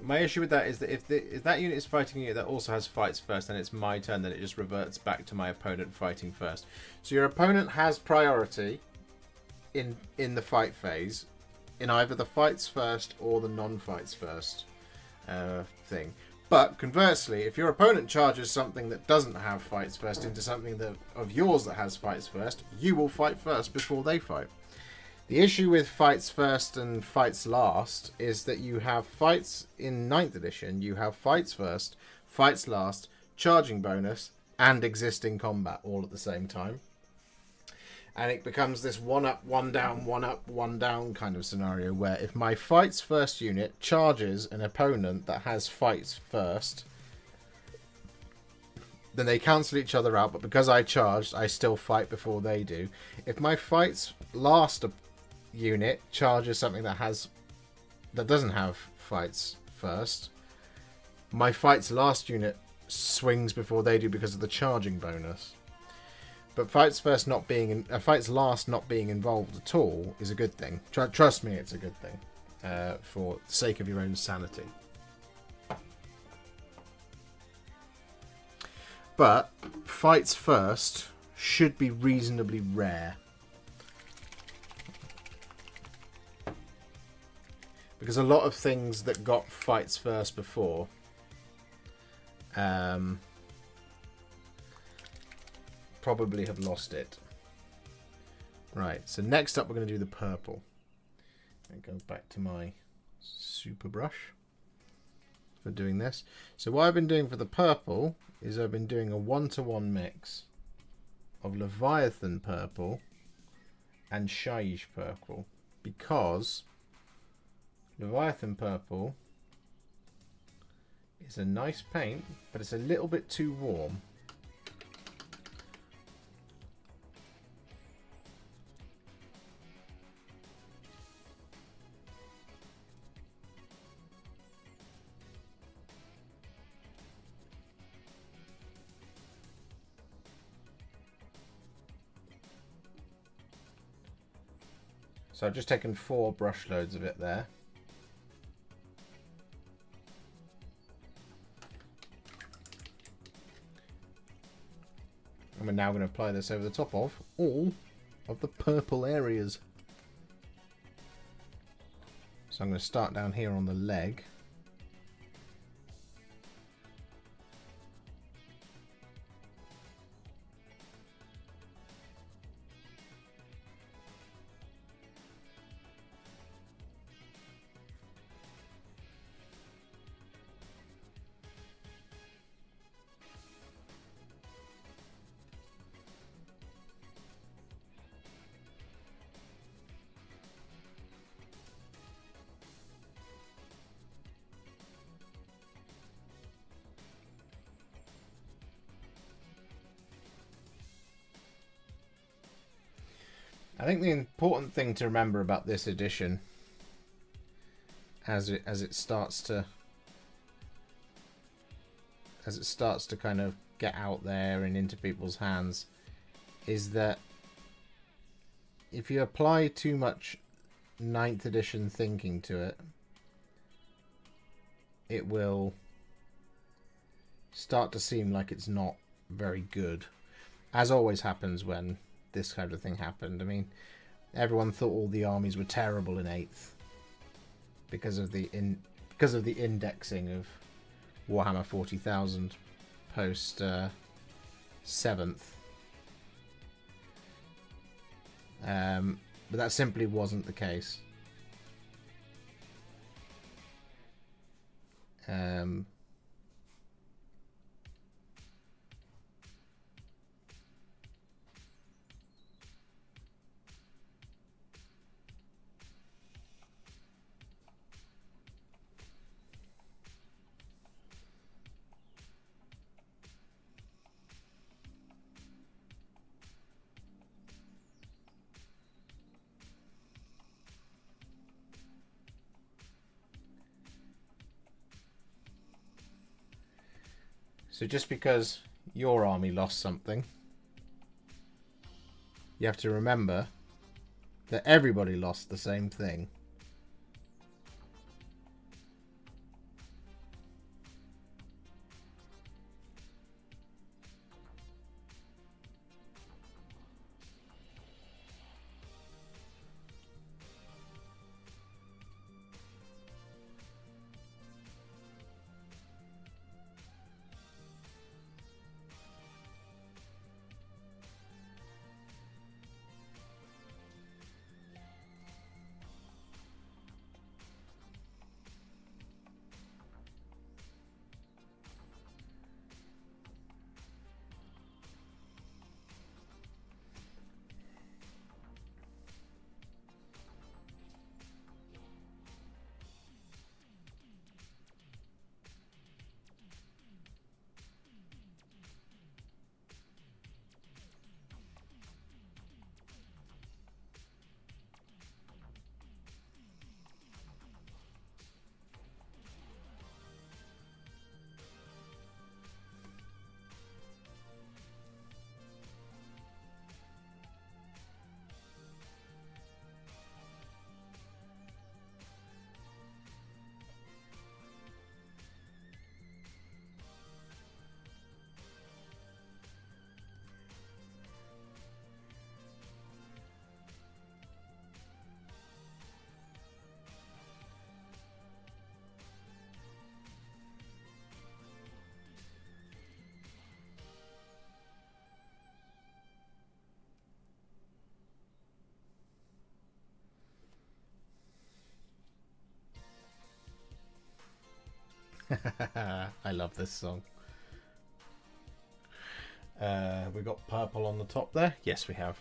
My issue with that is that if that unit is fighting a unit that also has fights first, and it's my turn, then it just reverts back to my opponent fighting first. So your opponent has priority in the fight phase, in either the fights first or the non-fights first thing. But conversely, if your opponent charges something that doesn't have fights first into something of yours that has fights first, you will fight first before they fight. The issue with fights first and fights last is that you have fights in 9th edition, you have fights first, fights last, charging bonus, and existing combat all at the same time. And it becomes this one up, one down, one up, one down kind of scenario where if my fights first unit charges an opponent that has fights first, then they cancel each other out, but because I charged, I still fight before they do. If my fights last unit charges something that doesn't have fights first, my fights last unit swings before they do because of the charging bonus. But fights last not being involved at all is a good thing. Trust me, it's a good thing for the sake of your own sanity. But fights first should be reasonably rare. Because a lot of things that got fights first before probably have lost it. Right, so next up we're going to do the purple. I go back to my super brush for doing this. So what I've been doing for the purple is I've been doing a 1-to-1 mix of Leviathan purple and Shaiish purple, because Leviathan purple is a nice paint, but it's a little bit too warm. So I've just taken 4 brush loads of it there. And we're now going to apply this over the top of all of the purple areas. So I'm going to start down here on the leg. I think the important thing to remember about this edition, as it starts to kind of get out there and into people's hands, is that if you apply too much 9th edition thinking to it, it will start to seem like it's not very good, as always happens when this kind of thing happened. I mean, everyone thought all the armies were terrible in 8th because of the indexing of Warhammer 40,000 post 7th. But that simply wasn't the case. So just because your army lost something, you have to remember that everybody lost the same thing. I love this song. We got purple on the top there. Yes, we have.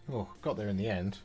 Oh, got there in the end.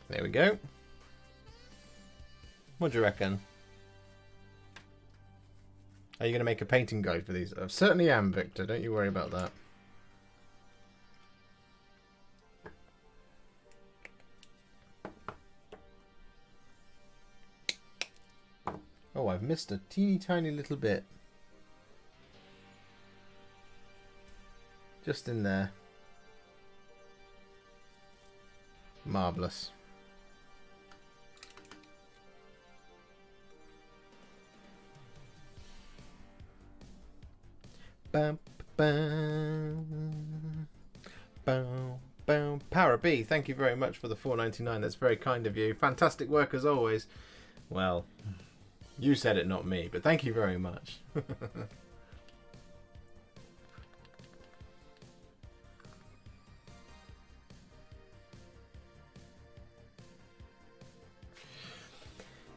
There we go. What do you reckon? Are you going to make a painting guide for these? I certainly am, Victor. Don't you worry about that. Oh, I've missed a teeny tiny little bit. Just in there. Marvellous. Bam, bam, bam, bam. Power B, thank you very much for the $4.99. That's very kind of you. Fantastic work as always. Well, you said it, not me, but thank you very much.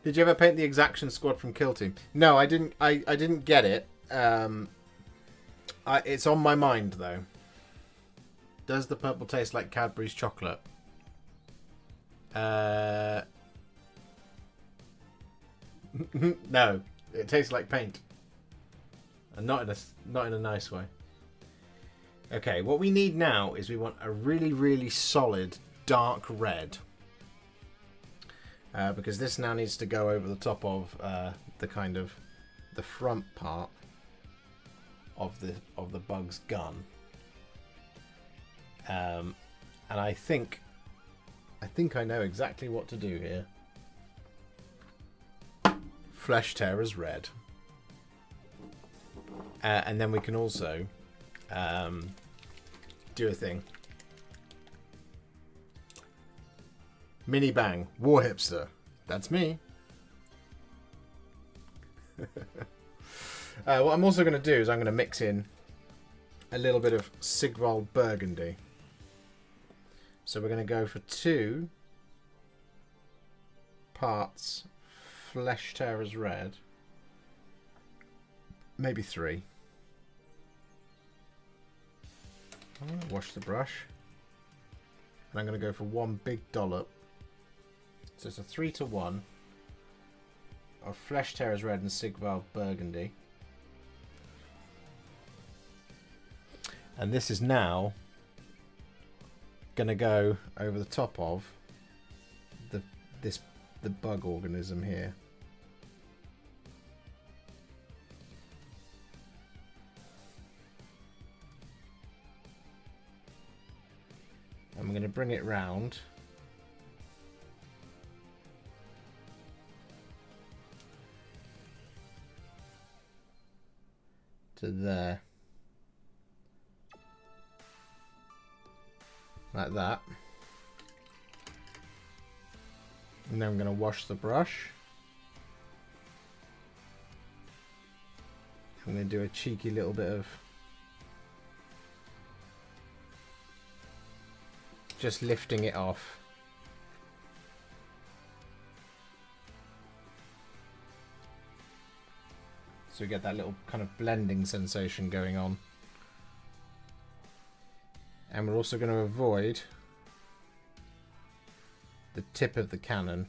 Did you ever paint the Exaction Squad from Kill Team? No, I didn't. I didn't get it. It's on my mind though. Does the purple taste like Cadbury's chocolate? No, it tastes like paint, and not in a nice way. Okay, what we need now is we want a really solid dark red. Because this now needs to go over the top of the kind of the front part of the bug's gun, and I think I know exactly what to do here. Flesh Tearers red, and then we can also do a thing. Mini Bang, Warhipster. That's me. What I'm also going to do is I'm going to mix in a little bit of Sigvald Burgundy. So we're going to go for 2 parts Flesh Tearers red. Maybe 3. I'm going to wash the brush. And I'm going to go for 1 big dollop. So it's a 3-to-1 of Flesh Tearers red and Sigvald Burgundy. And this is now going to go over the top of the bug organism here. And we're going to bring it round to there, like that. And then I'm going to wash the brush. I'm going to do a cheeky little bit of just lifting it off. So we get that little kind of blending sensation going on. And we're also going to avoid the tip of the cannon.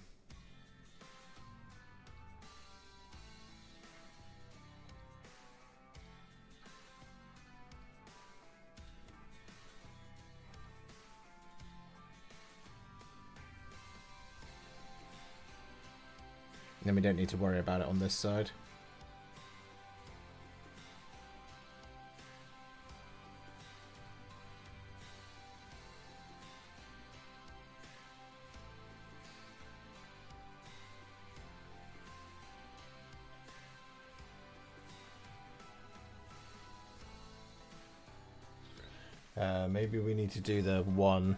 And then we don't need to worry about it on this side. Maybe we need to do the 1.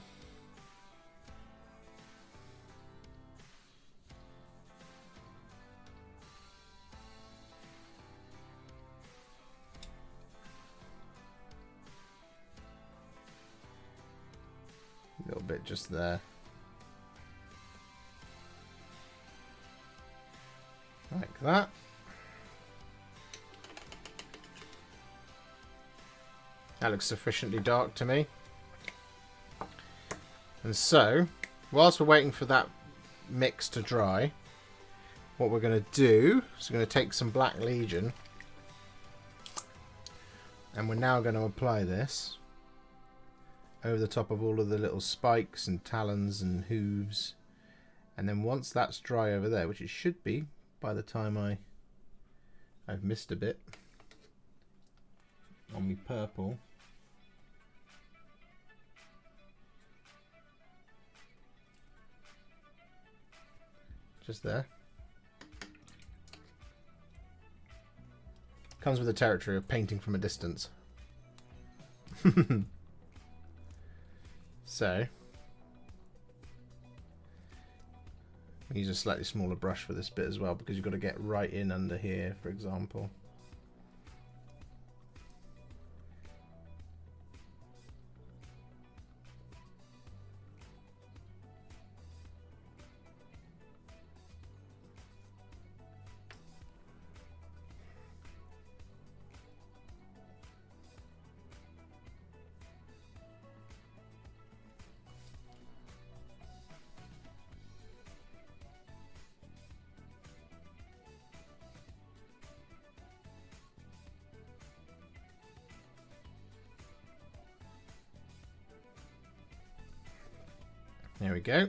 A little bit just there. Like that. That looks sufficiently dark to me. And so, whilst we're waiting for that mix to dry, what we're going to do is we're going to take some Black Legion, and we're now going to apply this over the top of all of the little spikes and talons and hooves. And then once that's dry over there, which it should be by the time I've missed a bit on me purple. Just there. Comes with the territory of painting from a distance. So, use a slightly smaller brush for this bit as well, because you've got to get right in under here, for example. There we go.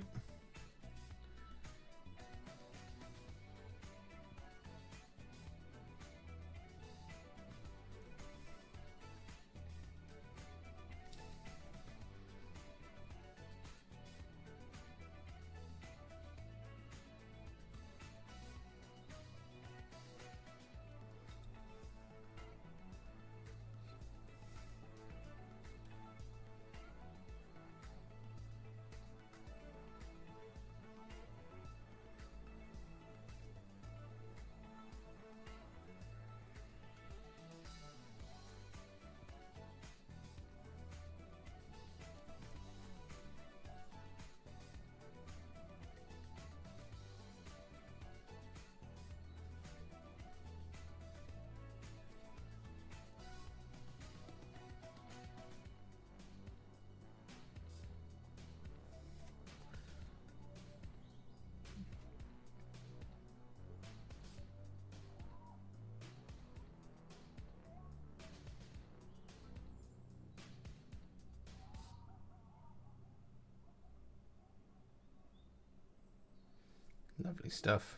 Lovely stuff.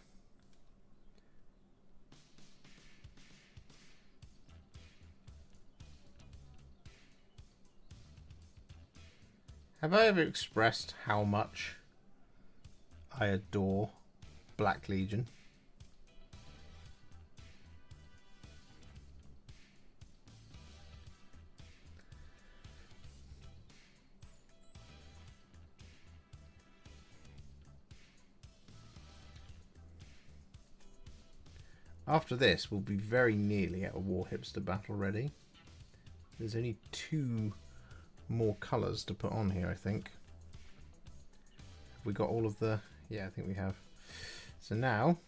Have I ever expressed how much I adore Black Legion? After this, we'll be very nearly at a Warhipster battle ready. There's only 2 more colours to put on here, I think. Have we got all of the... Yeah, I think we have. So now...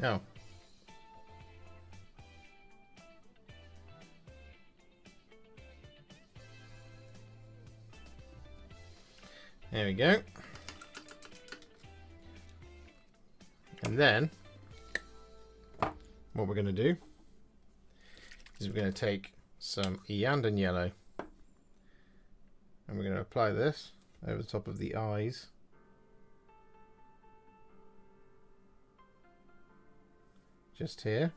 Oh. There we go. And then what we're going to do is we're going to take some Iyanden yellow and we're going to apply this over the top of the eyes. Just here.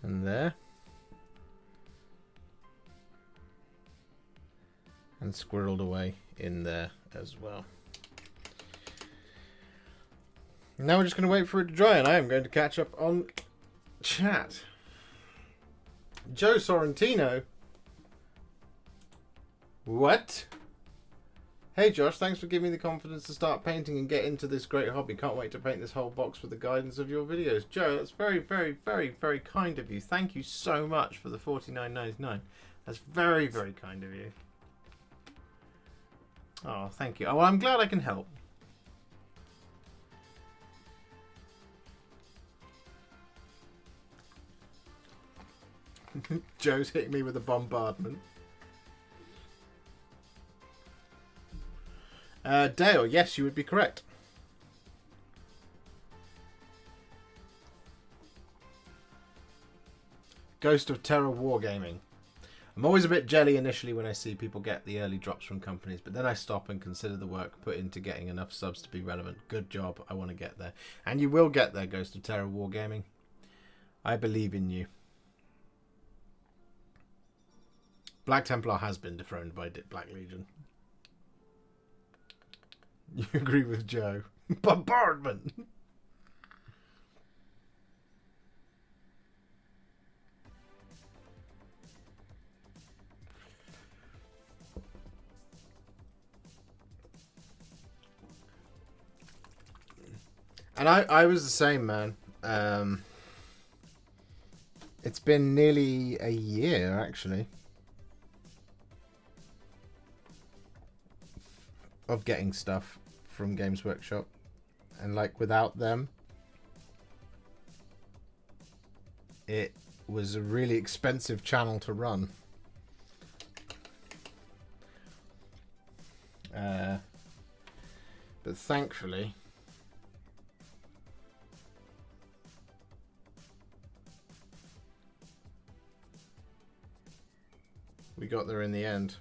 And there. And squirreled away in there as well. Now we're just going to wait for it to dry, and I am going to catch up on chat. Joe Sorrentino. What? Hey Josh, thanks for giving me the confidence to start painting and get into this great hobby. Can't wait to paint this whole box with the guidance of your videos. Joe, that's very, very, very, very kind of you. Thank you so much for the $49.99. That's very, very kind of you. Oh, thank you. Oh, well, I'm glad I can help. Joe's hitting me with a bombardment. Dale, yes, you would be correct. Ghost of Terror Wargaming. I'm always a bit jelly initially when I see people get the early drops from companies, but then I stop and consider the work put into getting enough subs to be relevant. Good job. I want to get there. And you will get there, Ghost of Terror Wargaming. I believe in you. Black Templar has been dethroned by Black Legion. You agree with Joe? Bombardment! And I was the same, man. It's been nearly a year, actually, of getting stuff from Games Workshop, and like without them it was a really expensive channel to run. But thankfully we got there in the end.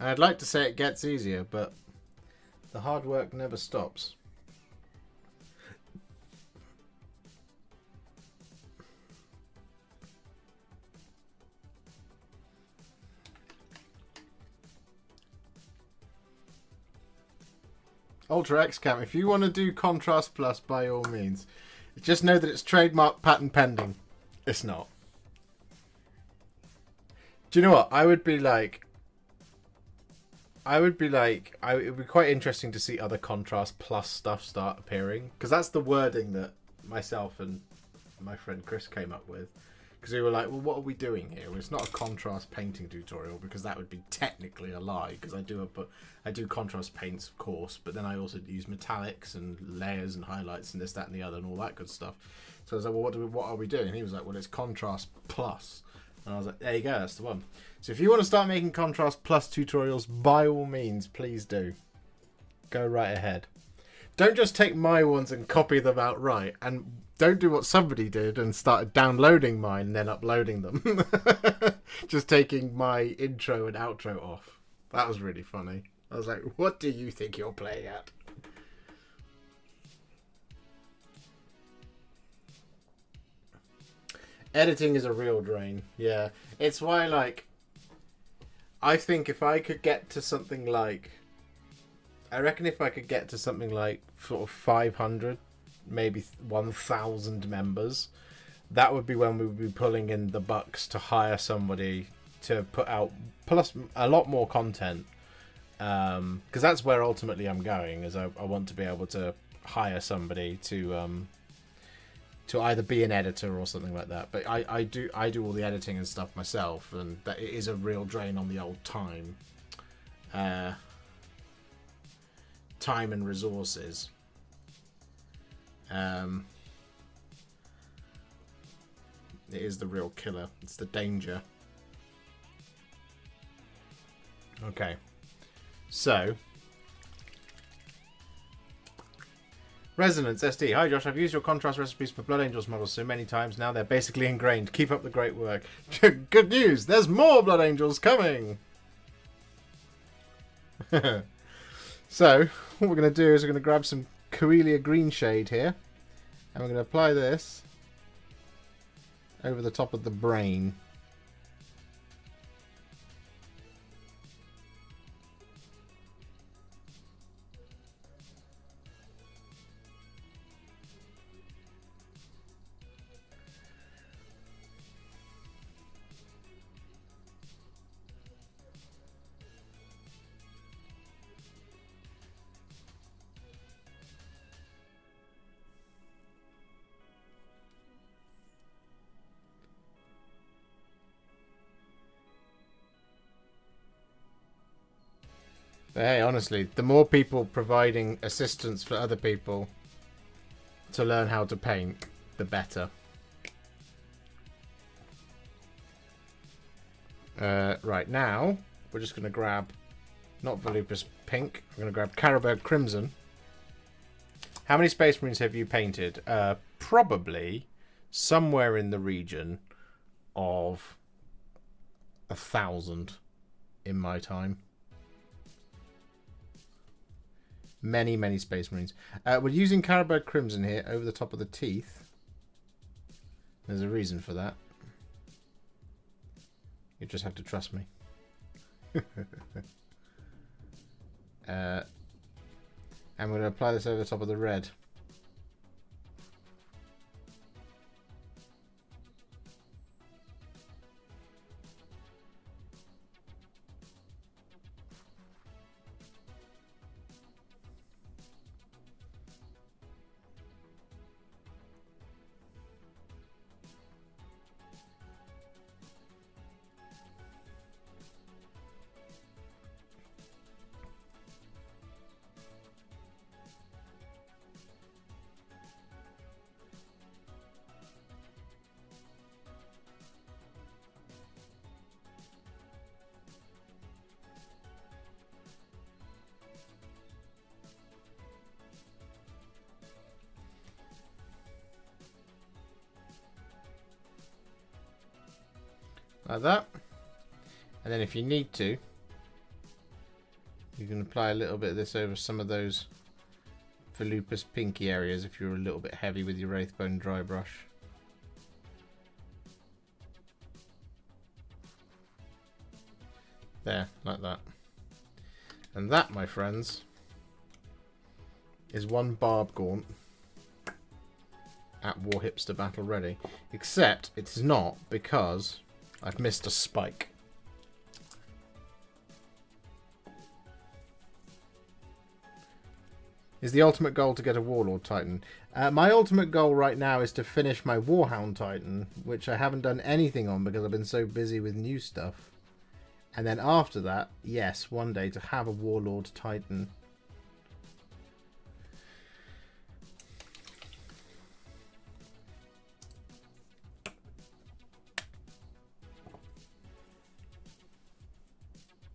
I'd like to say it gets easier, but the hard work never stops. Ultra X Cam, if you want to do Contrast Plus, by all means. Just know that it's trademark patent pending. It's not. Do you know what? It would be quite interesting to see other Contrast Plus stuff start appearing. Because that's the wording that myself and my friend Chris came up with. Because we were like, well, what are we doing here? Well, it's not a contrast painting tutorial, because that would be technically a lie. Because I do contrast paints, of course, but then I also use metallics and layers and highlights and this, that, and the other, and all that good stuff. So I was like, well, what are we doing? And he was like, well, it's Contrast Plus. And I was like, there you go, that's the one. So if you want to start making Contrast Plus tutorials, by all means, please do. Go right ahead. Don't just take my ones and copy them outright, and don't do what somebody did and started downloading mine and then uploading them. Just taking my intro and outro off. That was really funny. I was like, what do you think you're playing at? Editing is a real drain. Yeah. It's why, like, I think if I could get to something like, I reckon if I could get to something like sort of 500, maybe 1,000 members, that would be when we would be pulling in the bucks to hire somebody to put out plus a lot more content. Because that's where ultimately I'm going, is I want to be able to hire somebody to either be an editor or something like that. But I do all the editing and stuff myself, and that it is a real drain on the old time. Time and resources. It is the real killer. It's the danger. Okay. So, Resonance SD. Hi Josh, I've used your contrast recipes for Blood Angels models so many times now they're basically ingrained. Keep up the great work. Good news, there's more Blood Angels coming. So, what we're going to do is we're going to grab some Coelia Green Shade here, and we're going to apply this over the top of the brain. But hey, honestly, the more people providing assistance for other people to learn how to paint, the better. Right now, we're just going to grab, not Volupus Pink, we're going to grab Carroburg Crimson. How many Space Marines have you painted? Probably somewhere in the region of 1,000 in my time. Many, many Space Marines. We're using Carroburg Crimson here over the top of the teeth. There's a reason for that. You just have to trust me. And we're going to apply this over the top of the red. Like that. And then if you need to, you can apply a little bit of this over some of those Volupus pinky areas if you're a little bit heavy with your Wraithbone dry brush. There, like that. And that, my friends, is one Barbgaunt at Warhipster Battle Ready. Except it's not, because I've missed a spike. Is the ultimate goal to get a Warlord Titan? My ultimate goal right now is to finish my Warhound Titan, which I haven't done anything on because I've been so busy with new stuff. And then after that, yes, one day to have a Warlord Titan.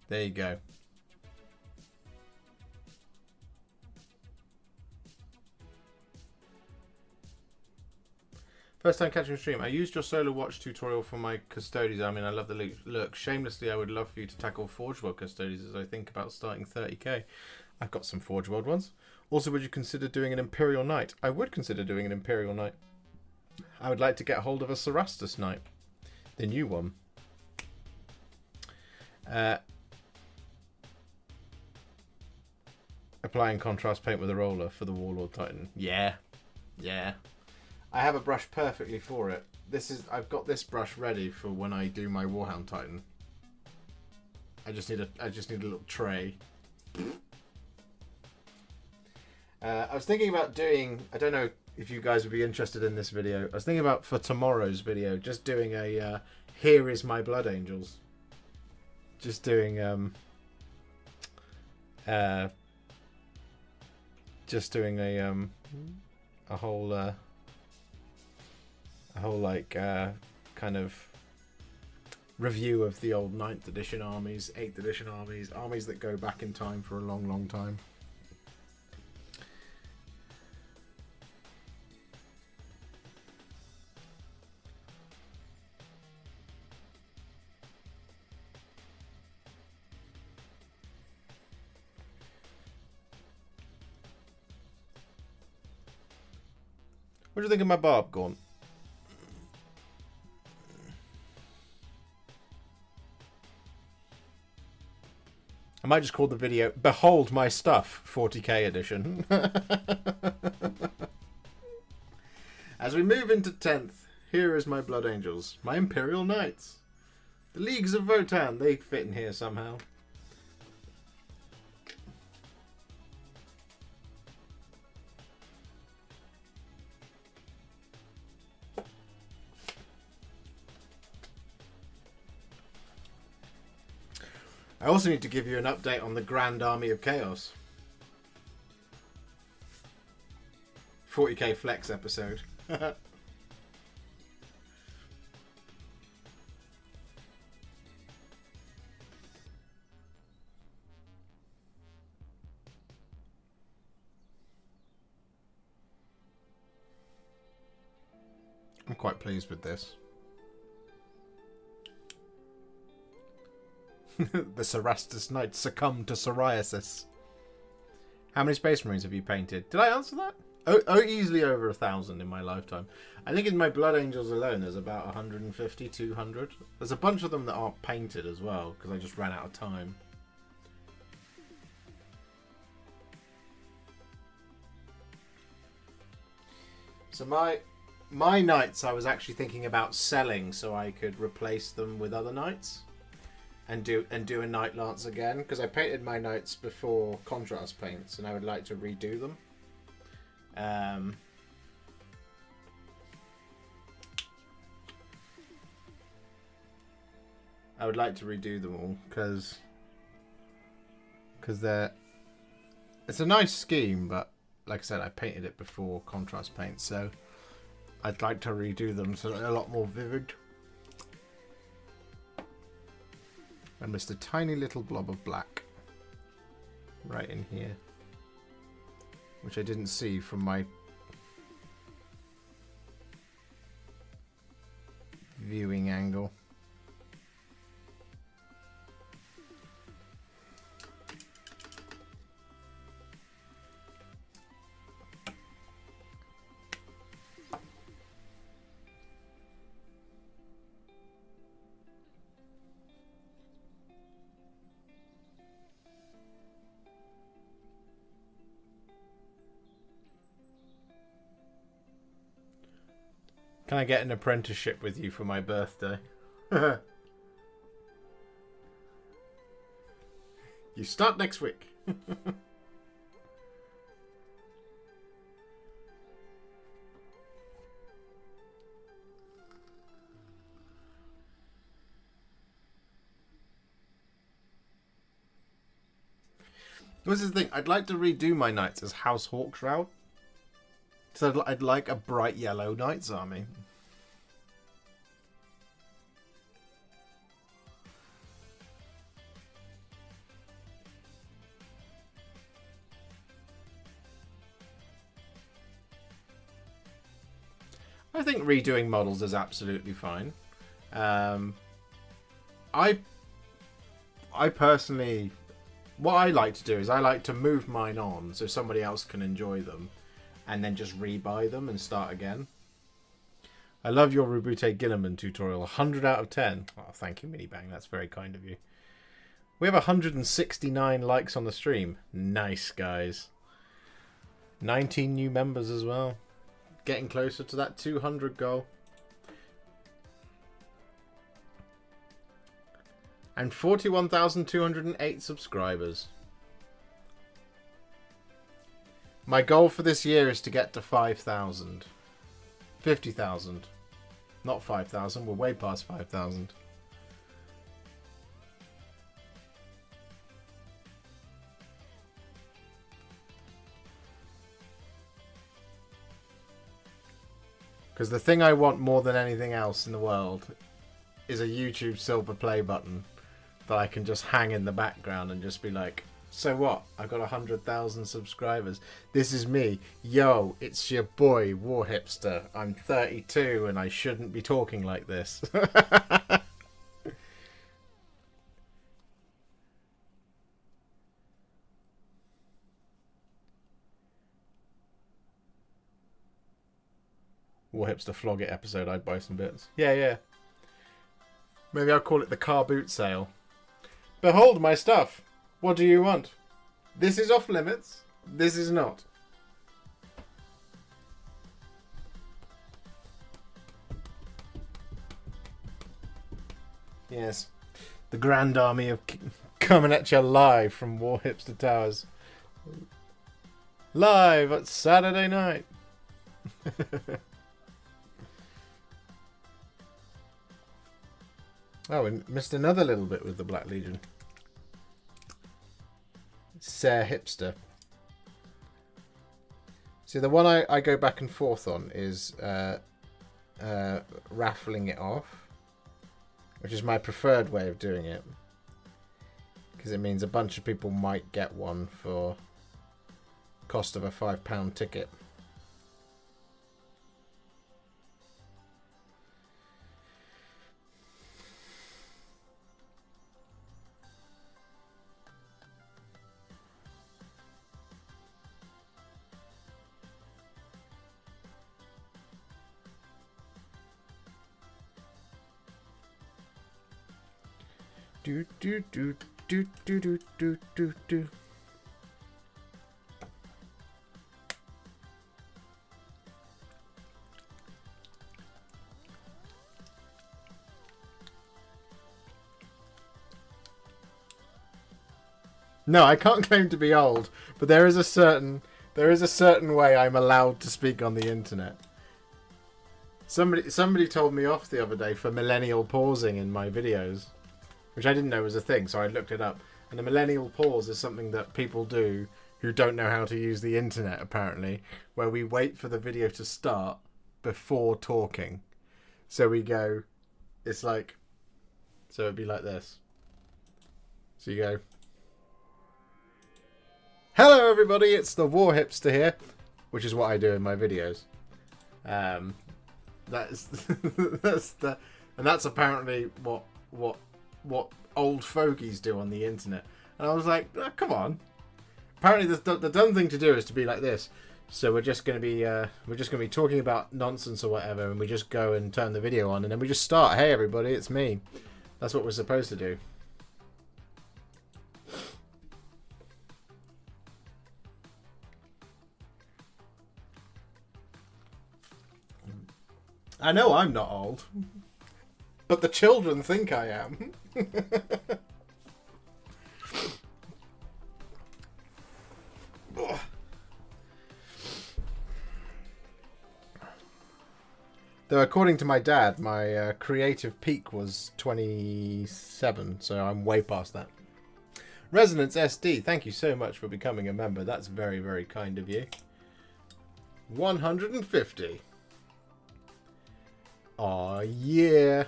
There you go. First time catching a stream. I used your Solar Watch tutorial for my Custodes. I mean, I love the look. Shamelessly, I would love for you to tackle Forge World Custodes as I think about starting 30k. I've got some Forge World ones. Also, would you consider doing an Imperial Knight? I would consider doing an Imperial Knight. I would like to get hold of a Cerastus Knight. The new one. Applying contrast paint with a roller for the Warlord Titan. Yeah. Yeah. I have a brush perfectly for it. I've got this brush ready for when I do my Warhound Titan. I just need a little tray. I was thinking about doing, I don't know if you guys would be interested in this video. I was thinking about, for tomorrow's video, just doing a Here Is My Blood Angels. Just doing a whole like kind of review of the old 9th edition armies, 8th edition armies that go back in time for a long, long time. What do you think of my Barbgaunt? I might just call the video Behold My Stuff 40k edition. As we move into 10th, here is my Blood Angels, my Imperial Knights. The Leagues of Votan, they fit in here somehow. I also need to give you an update on the Grand Army of Chaos. 40k flex episode. I'm quite pleased with this. The Cerastus Knights succumb to psoriasis. How many Space Marines have you painted? Did I answer that? Oh, easily over 1,000 in my lifetime. I think in my Blood Angels alone there's about 150, 200. There's a bunch of them that aren't painted as well, because I just ran out of time. So my knights I was actually thinking about selling so I could replace them with other knights. And do a Knight Lance again, because I painted my knights before contrast paints, and I would like to redo them. I would like to redo them all because it's a nice scheme, but like I said, I painted it before contrast paint, so I'd like to redo them so they're a lot more vivid. And just a tiny little blob of black right in here, which I didn't see from my viewing angle. Can I get an apprenticeship with you for my birthday? You start next week. This is the thing. I'd like to redo my knights as House Hawkshroud. So I'd like a bright yellow Knights army. I think redoing models is absolutely fine. I personally, what I like to do is I like to move mine on so somebody else can enjoy them, and then just rebuy them and start again. I love your Rubute Gilliman tutorial. 100 out of 10. Oh, thank you, Minibang. That's very kind of you. We have 169 likes on the stream. Nice, guys. 19 new members as well. getting closer to that 200 goal. And 41,208 subscribers. My goal for this year is to get to 5,000. 50,000. Not 5,000, we're way past 5,000. Because the thing I want more than anything else in the world is a YouTube silver play button that I can just hang in the background and just be like, so what? I've got 100,000 subscribers. This is me. Yo, it's your boy, Warhipster. I'm 32 and I shouldn't be talking like this. Warhipster Flog It episode, I'd buy some bits. Yeah. Maybe I'll call it the car boot sale. Behold my stuff. What do you want? This is off limits. This is not. Yes. The Grand Army of coming at you live from Warhipster Towers. Live at Saturday night. Oh, we missed another little bit with the Black Legion. Hipster. See, the one I go back and forth on is raffling it off, which is my preferred way of doing it, because it means a bunch of people might get one for cost of a £5 ticket. Do do do do do do do do do. No, I can't claim to be old, but there is a certain way I'm allowed to speak on the internet. Somebody told me off the other day for millennial pausing in my videos, which I didn't know was a thing, so I looked it up. And the millennial pause is something that people do who don't know how to use the internet, apparently, where we wait for the video to start before talking. So we go, it's like, so it'd be like this. So you go, hello everybody, it's the Warhipster here, which is what I do in my videos. That's apparently what old fogies do on the internet. And I was like, oh, come on. Apparently the dumb thing to do is to be like this. So we're just going to be talking about nonsense or whatever, and we just go and turn the video on, and then we just start, hey everybody, it's me. That's what we're supposed to do. I know I'm not old, but the children think I am. Though according to my dad, my creative peak was 27, so I'm way past that. Resonance SD, thank you so much for becoming a member. That's very, very kind of you. 150. Aw, yeah.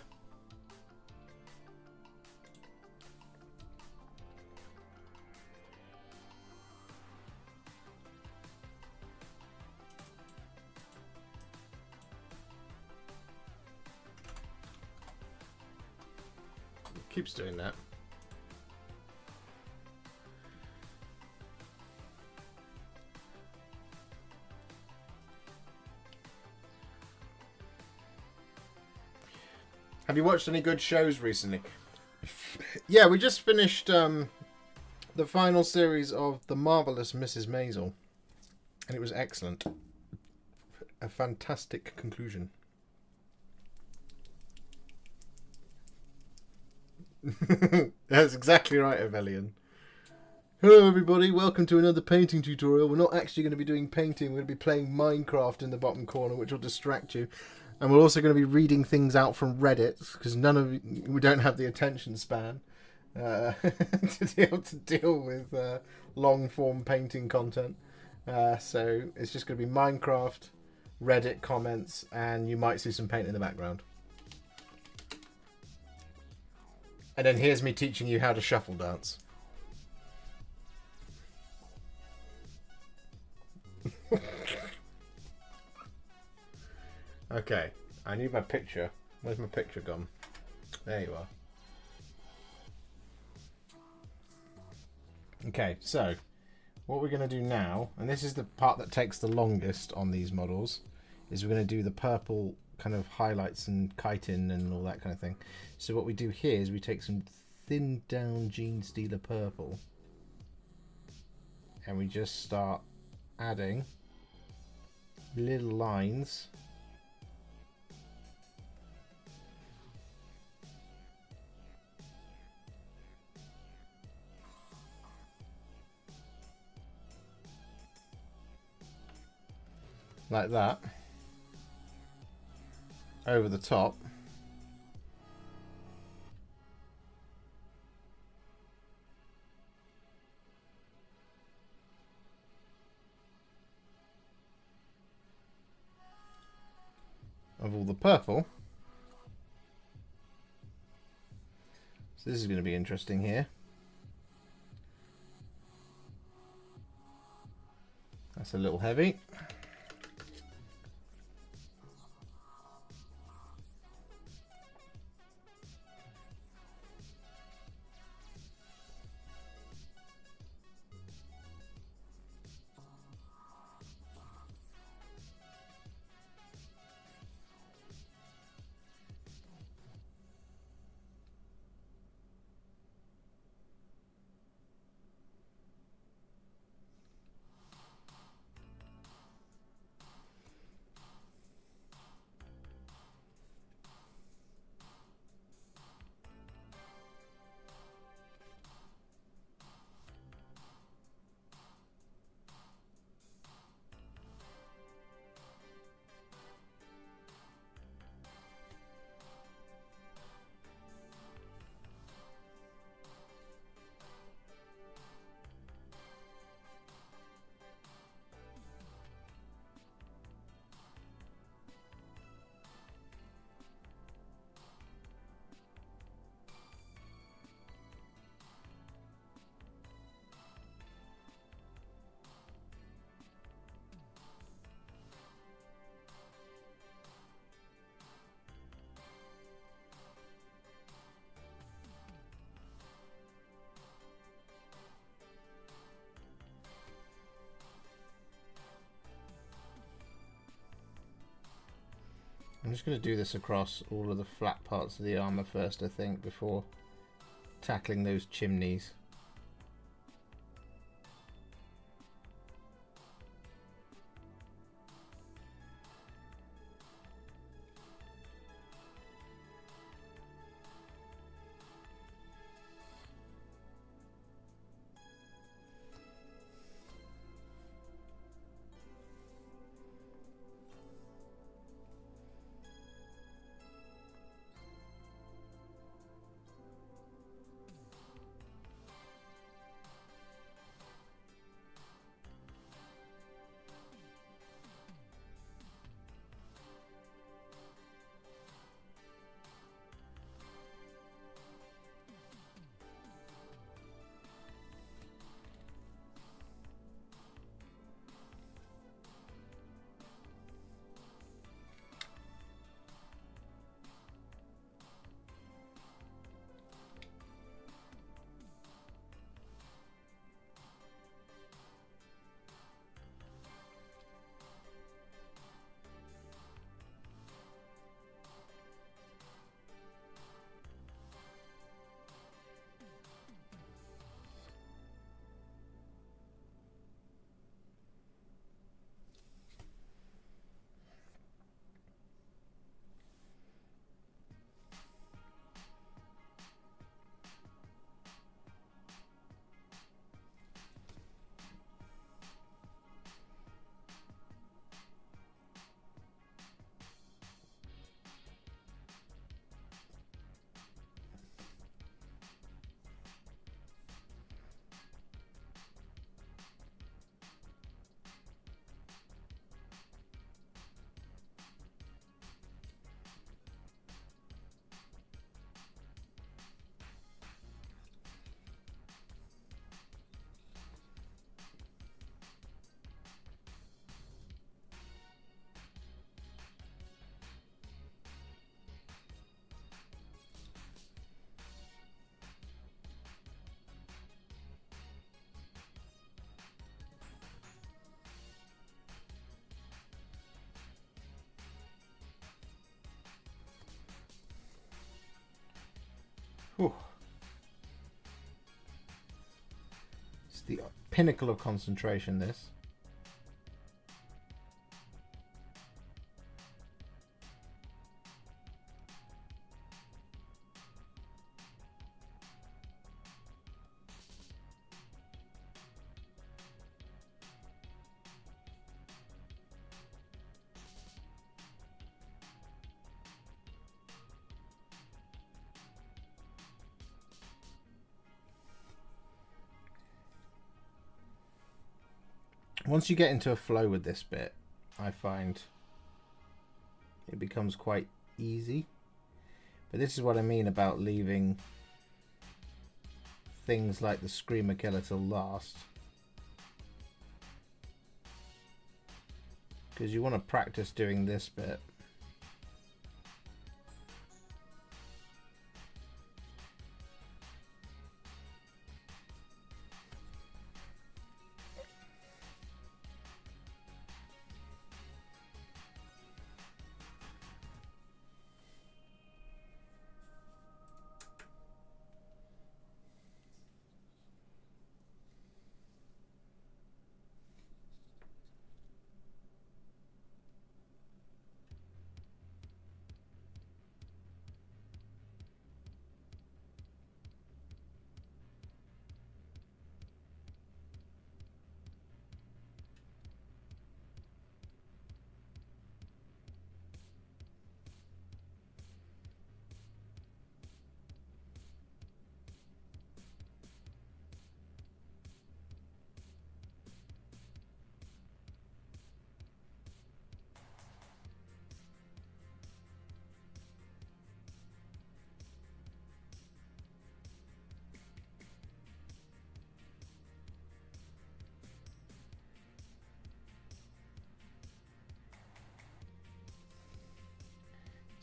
Keeps doing that. Have you watched any good shows recently? Yeah, we just finished the final series of The Marvelous Mrs. Maisel, and it was excellent. a fantastic conclusion. That's exactly right, Evelian. Hello everybody, welcome to another painting tutorial. We're not actually going to be doing painting, we're going to be playing Minecraft in the bottom corner, which will distract you. And we're also going to be reading things out from Reddit, because we don't have the attention span to be able to deal with long-form painting content. So it's just going to be Minecraft, Reddit comments, and you might see some paint in the background. And then here's me teaching you how to shuffle dance. Okay, I need my picture. Where's my picture gone? There you are. Okay, so what we're going to do now, and this is the part that takes the longest on these models, is we're going to do the purple kind of highlights and chitin and all that kind of thing. So what we do here is we take some thinned down Gene Stealer purple and we just start adding little lines like that over the top. Of all the purple. So this is going to be interesting here. That's a little heavy. I'm just going to do this across all of the flat parts of the armor first, I think, before tackling those chimneys. Whew. It's the pinnacle of concentration, this. Once you get into a flow with this bit, I find it becomes quite easy. But this is what I mean about leaving things like the Screamer Killer till last. Because you want to practice doing this bit.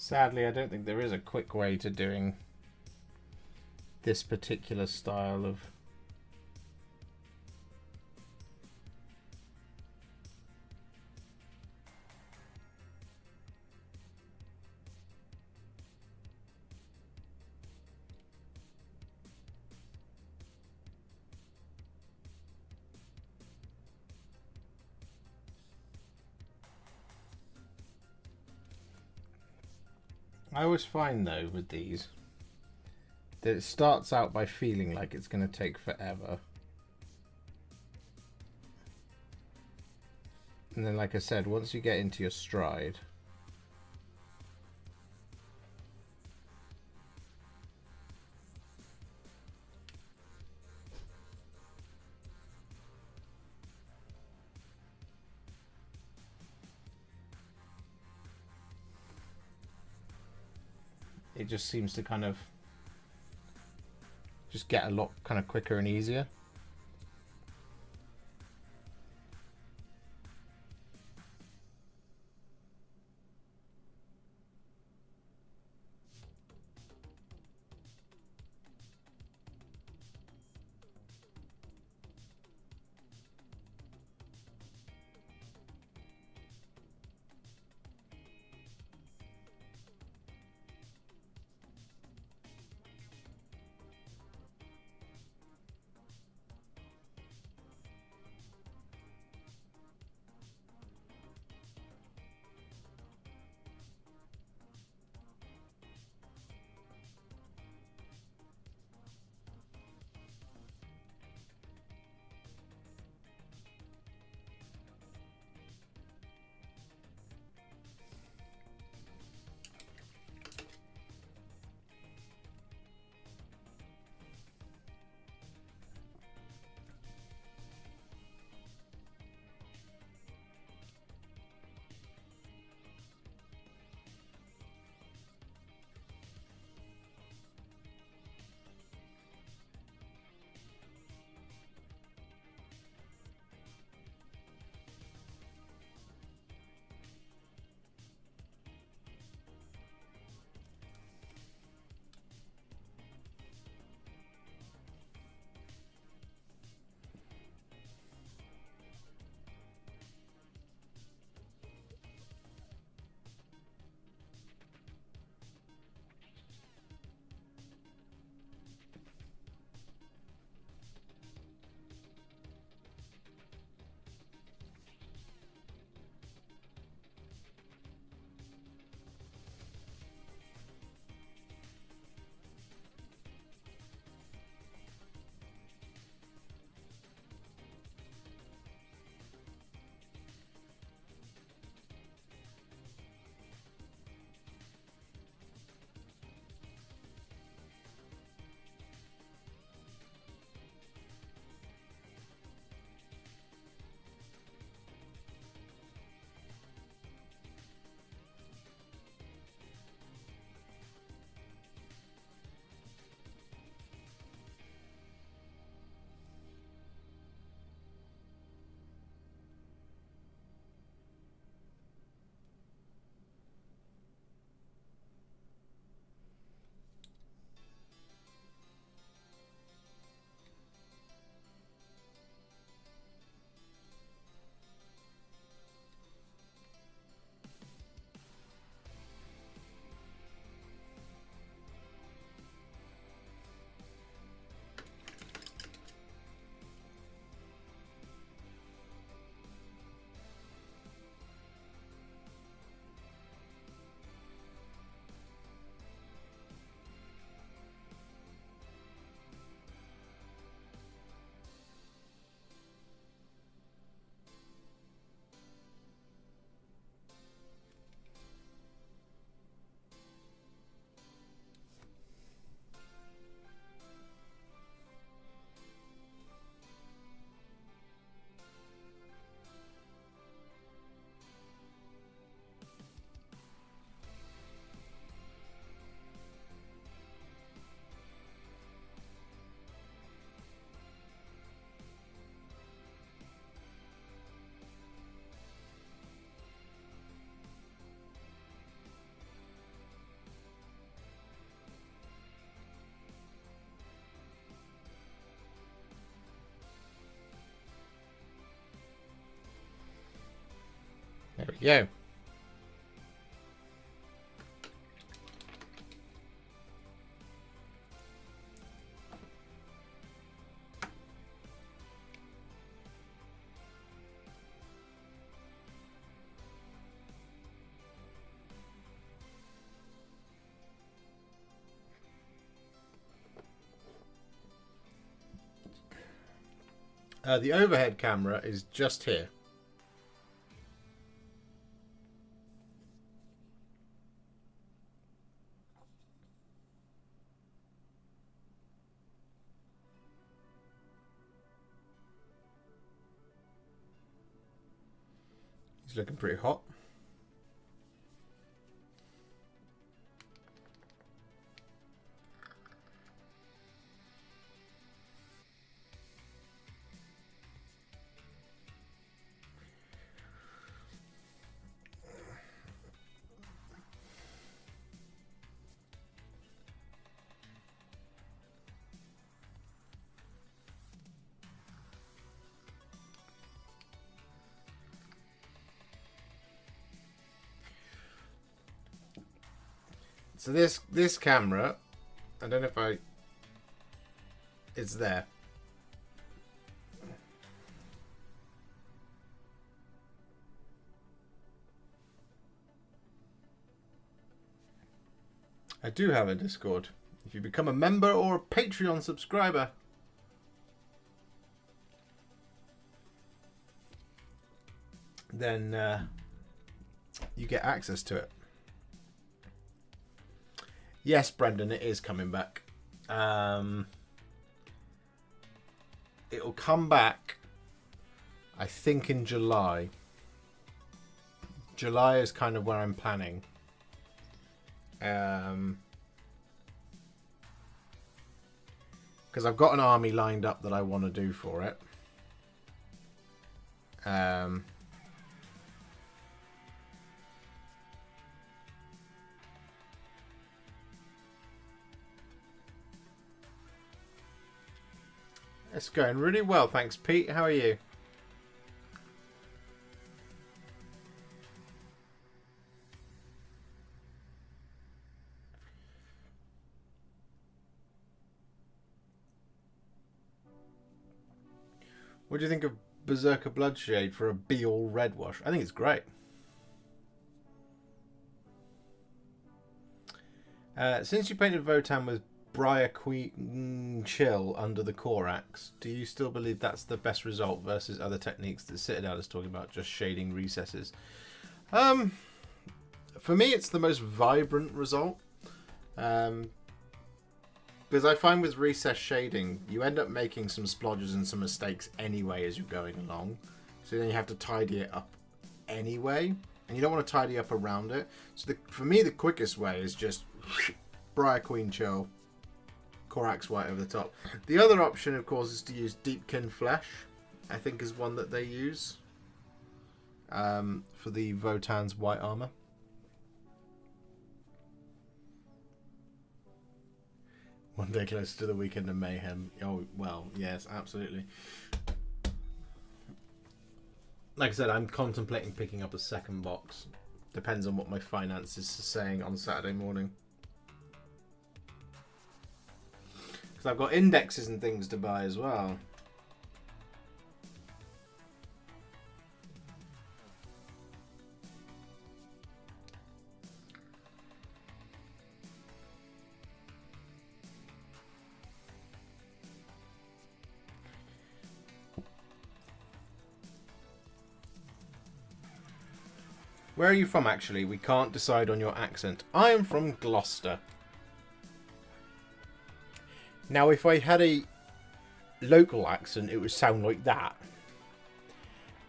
Sadly, I don't think there is a quick way to doing this particular style of I always find though with these that it starts out by feeling like it's going to take forever. And then, like I said, once you get into your stride, it just seems to kind of just get a lot kind of quicker and easier. Yo. The overhead camera is just here. He's looking pretty hot. So this camera, I don't know if it's there. I do have a Discord. If you become a member or a Patreon subscriber, then you get access to it. Yes, Brendan, it is coming back. It'll come back, I think, in July. July is kind of where I'm planning. Because I've got an army lined up that I want to do for it. It's going really well, thanks, Pete. How are you? What do you think of Berserker Bloodshade for a be-all red wash? I think it's great. Since you painted Votan with Briar Queen Chill under the Corax, do you still believe that's the best result versus other techniques that Citadel is talking about, just shading recesses? For me, it's the most vibrant result. Because I find with recess shading, you end up making some splodges and some mistakes anyway as you're going along. So then you have to tidy it up anyway. And you don't want to tidy up around it. So for me, the quickest way is just Briar Queen Chill, Corax White over the top. The other option, of course, is to use Deepkin Flesh. I think is one that they use for the Votan's white armor. One day closer to the weekend of mayhem. Oh, well, yes, absolutely. Like I said, I'm contemplating picking up a second box. Depends on what my finances are saying on Saturday morning. Because I've got indexes and things to buy as well. Where are you from, actually? We can't decide on your accent. I am from Gloucester. Now, if I had a local accent, it would sound like that.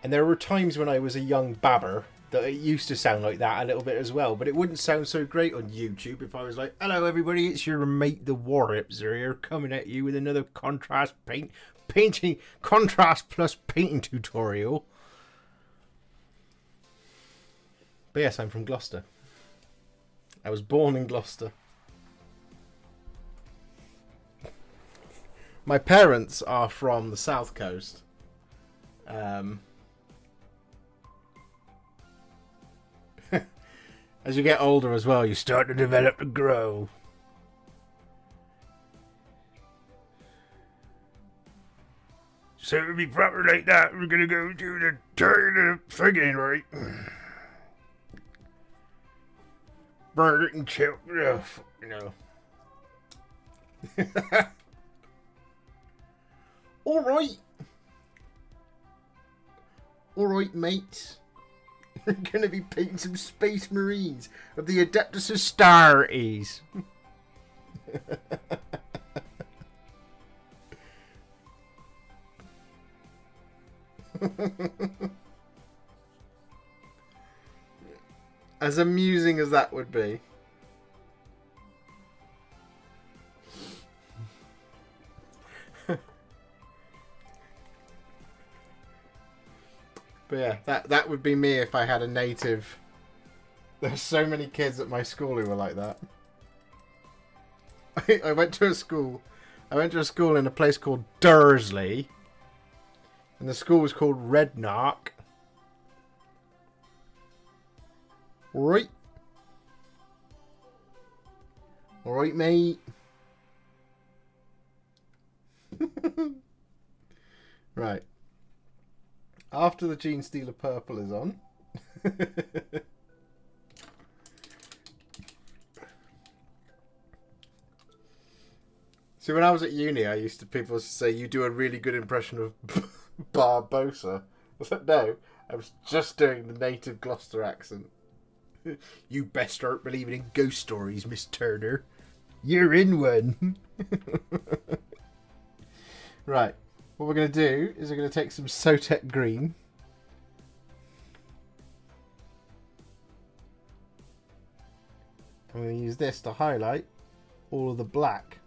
And there were times when I was a young babber that it used to sound like that a little bit as well. But it wouldn't sound so great on YouTube if I was like, hello, everybody, it's your mate, the Warhipster here, coming at you with another contrast plus painting tutorial. But yes, I'm from Gloucester. I was born in Gloucester. My parents are from the south coast. As you get older as well, you start to develop and grow. So to be proper like that, we're gonna go do the turn of friggin' right. Burger and chip, you know. Alright. Alright, mate. We're gonna be painting some Space Marines of the Adeptus Astartes. As amusing as that would be. But yeah, that would be me if I had a native. There's so many kids at my school who were like that. I went to a school. I went to a school in a place called Dursley. And the school was called Redknock. Right. Alright, mate. Right. After the Gene Stealer Purple is on. See, when I was at uni, people used to say, you do a really good impression of Barbosa. I said, no, I was just doing the native Gloucester accent. You best start believing in ghost stories, Miss Turner. You're in one. Right. What we're going to do is we're going to take some Sotek green. I'm going to use this to highlight all of the black.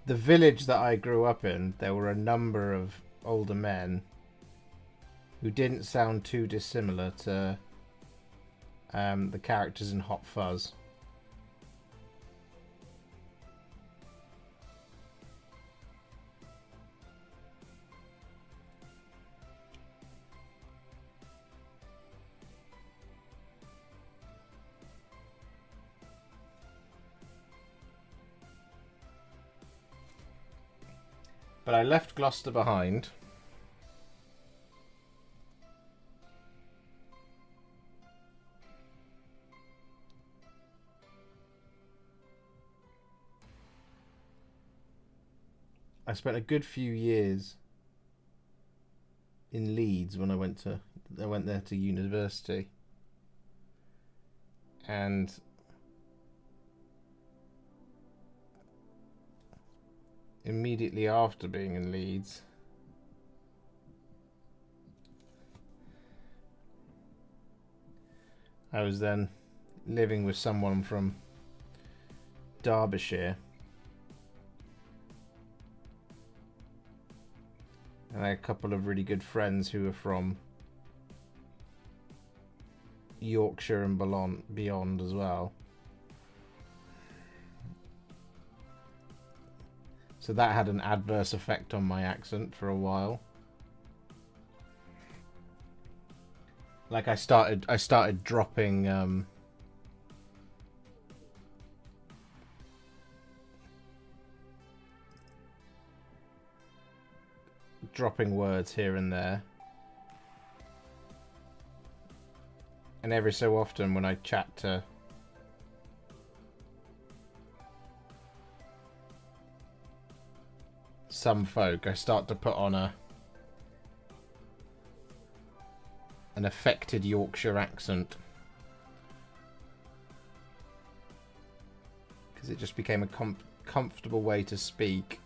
The village that I grew up in, there were a number of older men who didn't sound too dissimilar to the characters in Hot Fuzz. But I left Gloucester behind. I spent a good few years in Leeds when I went there to university. And immediately after being in Leeds, I was then living with someone from Derbyshire, and I had a couple of really good friends who were from Yorkshire and beyond as well. So that had an adverse effect on my accent for a while. Like I started dropping dropping words here and there. And every so often when I chat to some folk, I start to put on an affected Yorkshire accent. Because it just became a comfortable way to speak.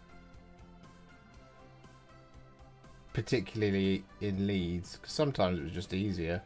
Particularly in Leeds, because sometimes it was just easier.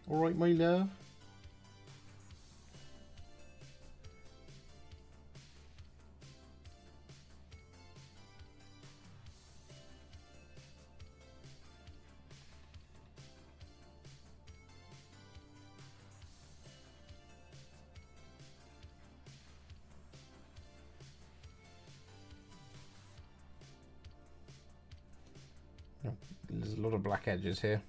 Alright, my love. There's a lot of black edges here.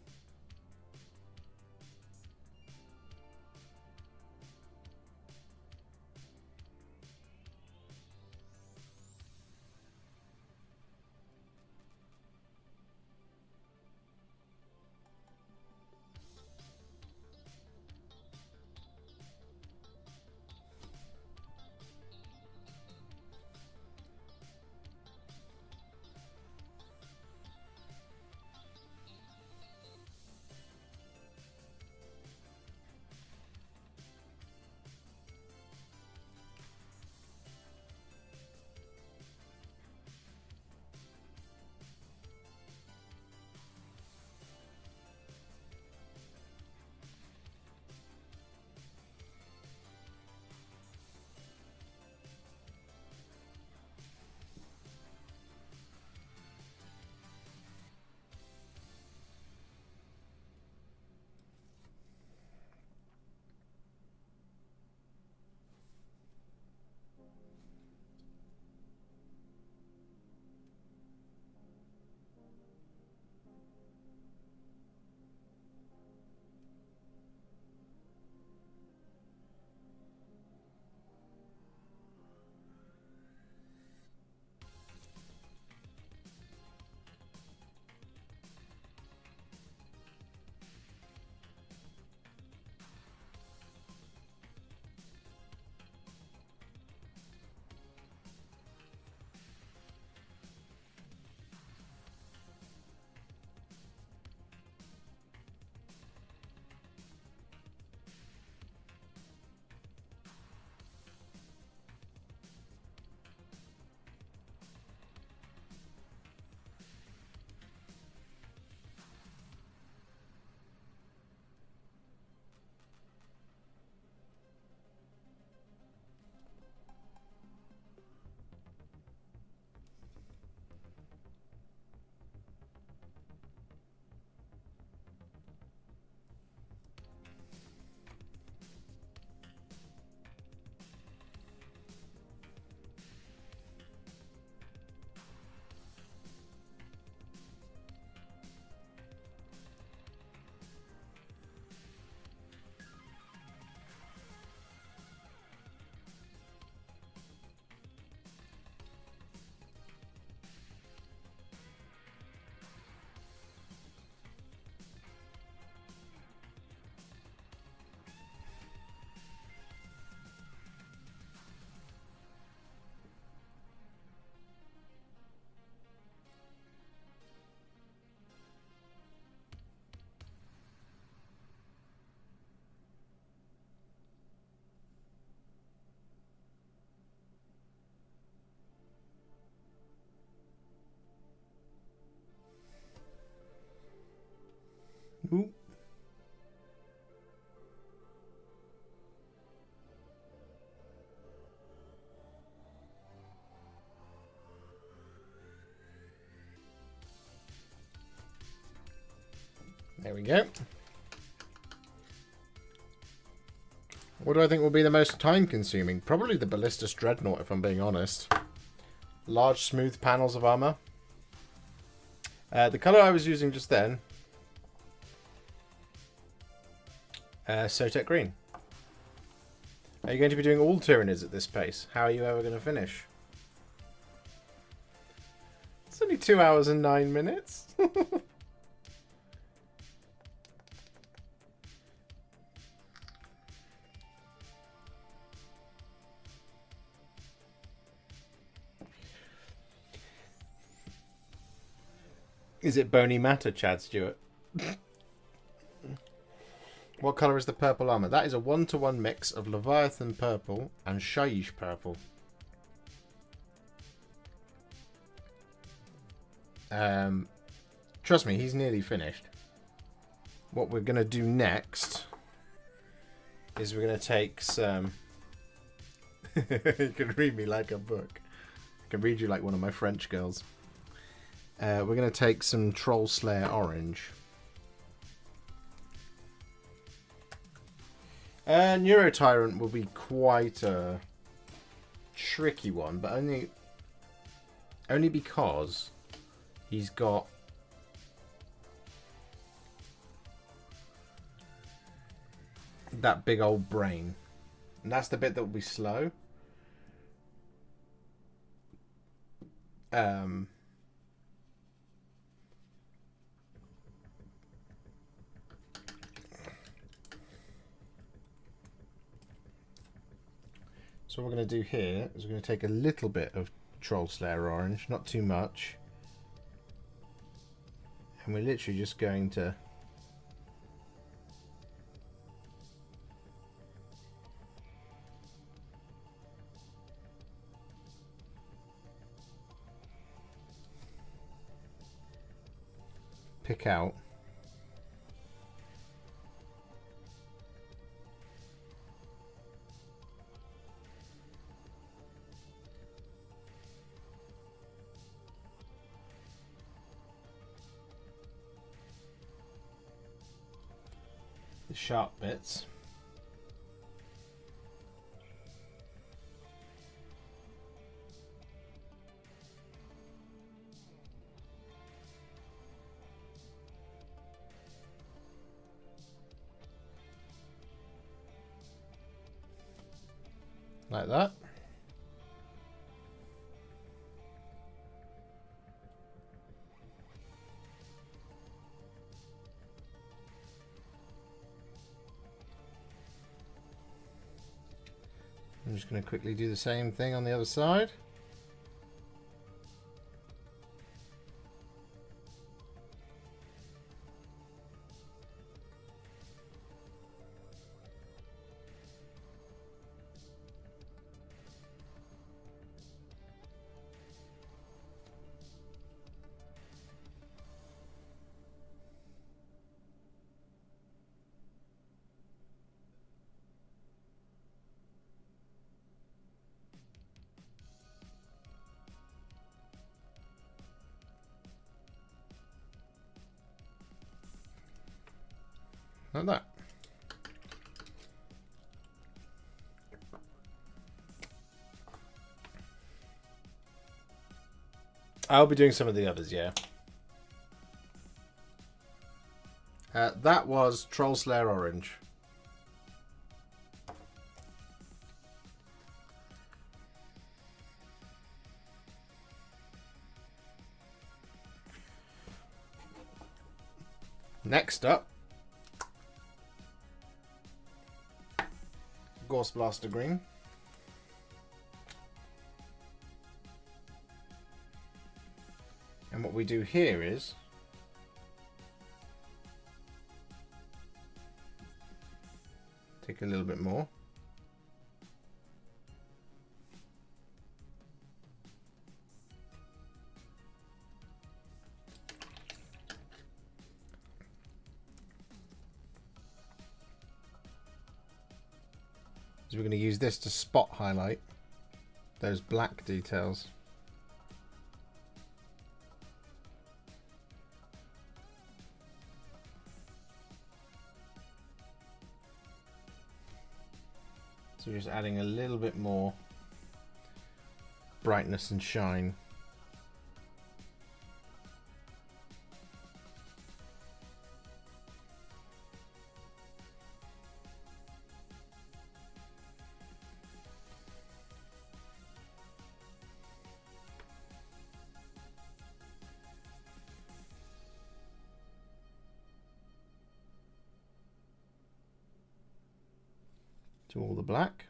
Ooh. There we go. What do I think will be the most time consuming? Probably the Ballistus Dreadnought, if I'm being honest. Large, smooth panels of armor. The colour I was using just then, Sotek Green. Are you going to be doing all Tyranids at this pace? How are you ever going to finish? It's only 2 hours and 9 minutes. Is it bony matter, Chad Stewart? What colour is the purple armour? That is a 1-to-1 mix of Leviathan purple and Shaiish purple. Trust me, he's nearly finished. what we're going to do next is we're going to take some... You can read me like a book. I can read you like one of my French girls. We're going to take some Troll Slayer Orange. Neuro Tyrant will be quite a tricky one, but only because he's got that big old brain, and that's the bit that will be slow. So what we're going to do here is we're going to take a little bit of Troll Slayer Orange, not too much, and we're literally just going to pick out the sharp bits. Like that. I'm just going to quickly do the same thing on the other side. Like that. I'll be doing some of the others, yeah. That was Troll Slayer Orange. Next up, Ghost Blaster Green. And what we do here is take a little bit more. So we're going to use this to spot highlight those black details. So just adding a little bit more brightness and shine. To all the black.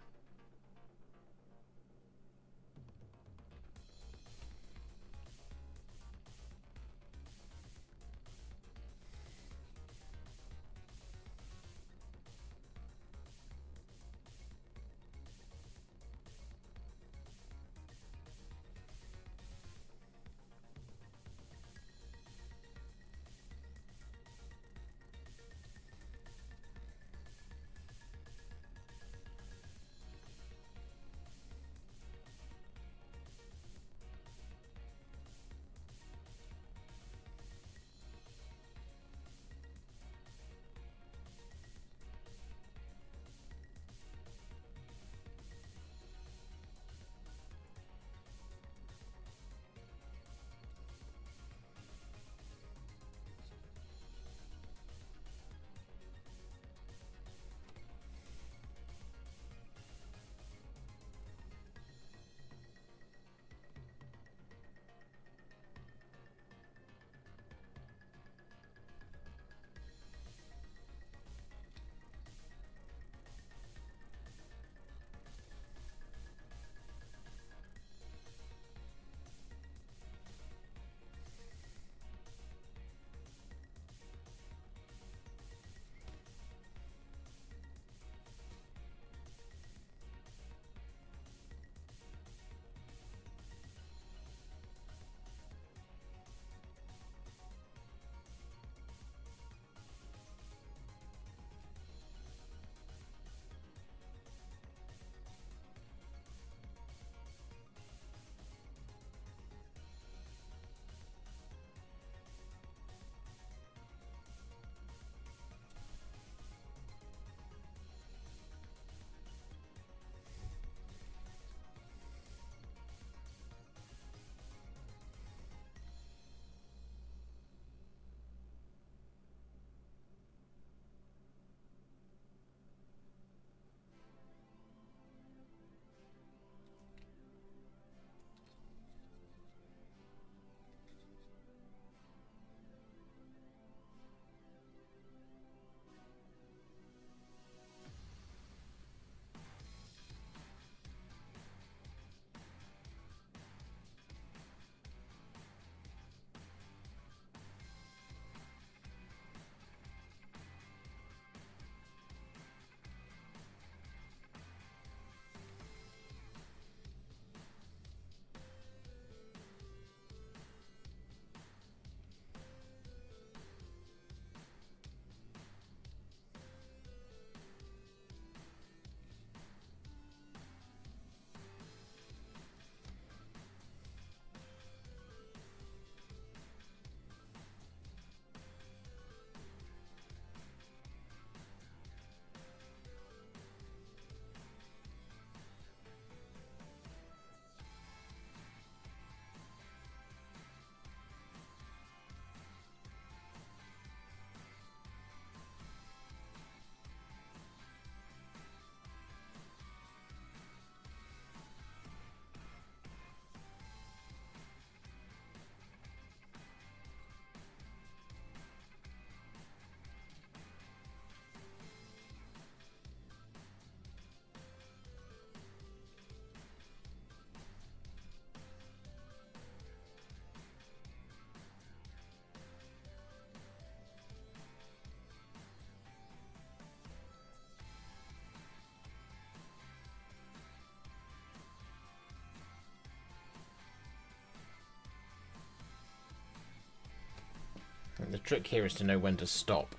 Trick here is to know when to stop.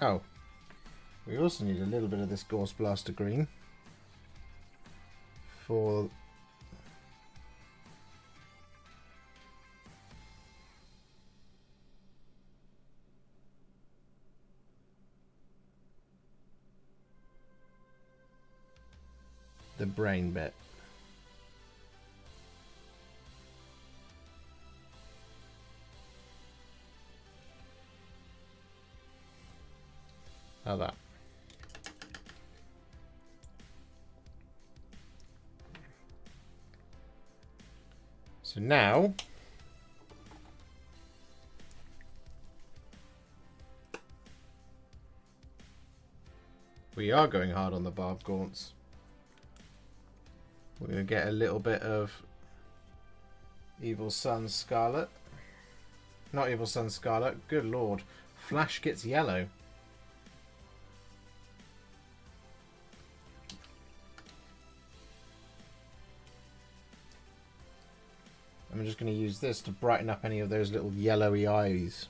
Oh, we also need a little bit of this Gorse Blaster green for the brain bit. How that? So now we are going hard on the Barbgaunts. We're going to get a little bit of Evil Sun Scarlet. Not Evil Sun Scarlet. Good lord. Flash gets yellow. I'm just going to use this to brighten up any of those little yellowy eyes.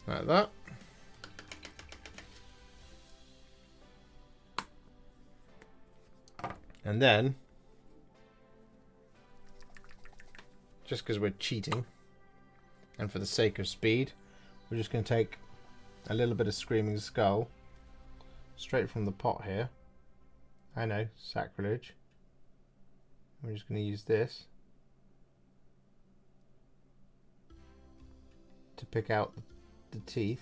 Like that. And then, just because we're cheating, and for the sake of speed, we're just going to take a little bit of Screaming Skull straight from the pot here. I know, sacrilege. We're just going to use this to pick out the teeth.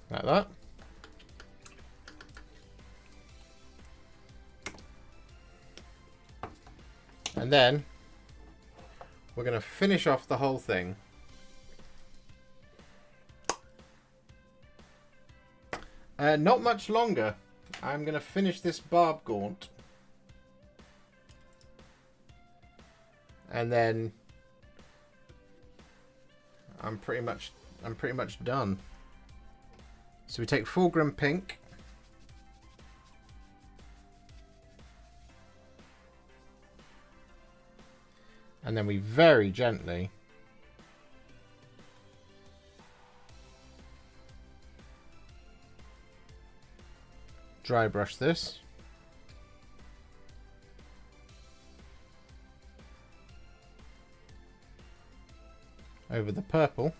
Like that. And then we're going to finish off the whole thing not much longer. I'm going to finish this Barbgaunt, and then I'm pretty much done. So we take Fulgrim Pink, and then we very gently dry brush this. Over the purple.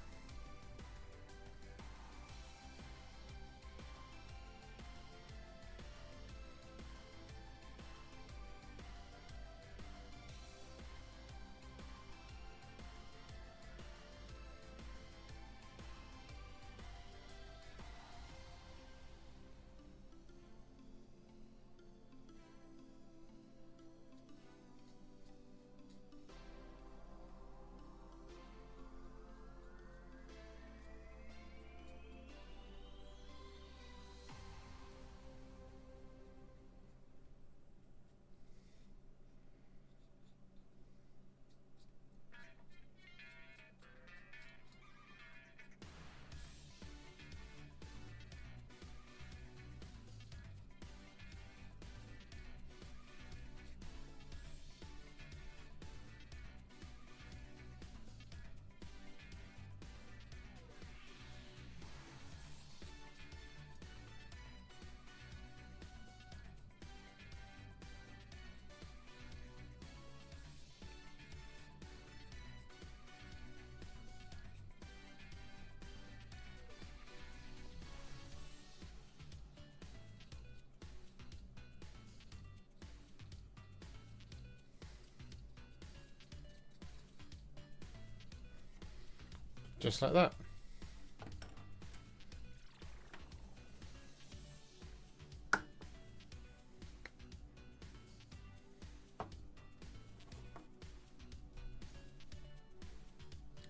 just like that.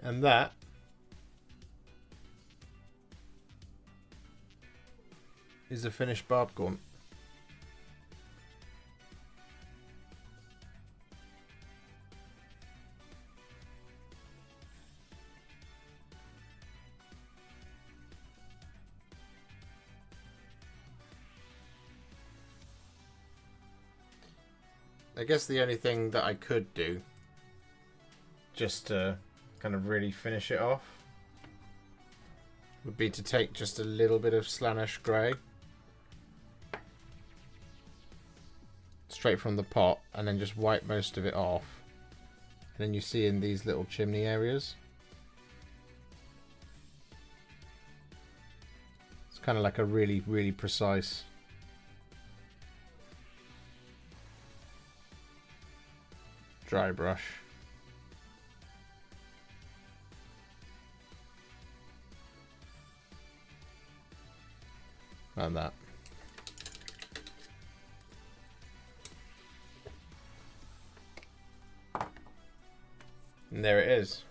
And that is a finished Barbgaunt. I guess the only thing that I could do, just to kind of really finish it off, would be to take just a little bit of Slaanesh Grey straight from the pot and then just wipe most of it off. And then you see in these little chimney areas, it's kind of like a really, really precise dry brush. Like that. And there it is.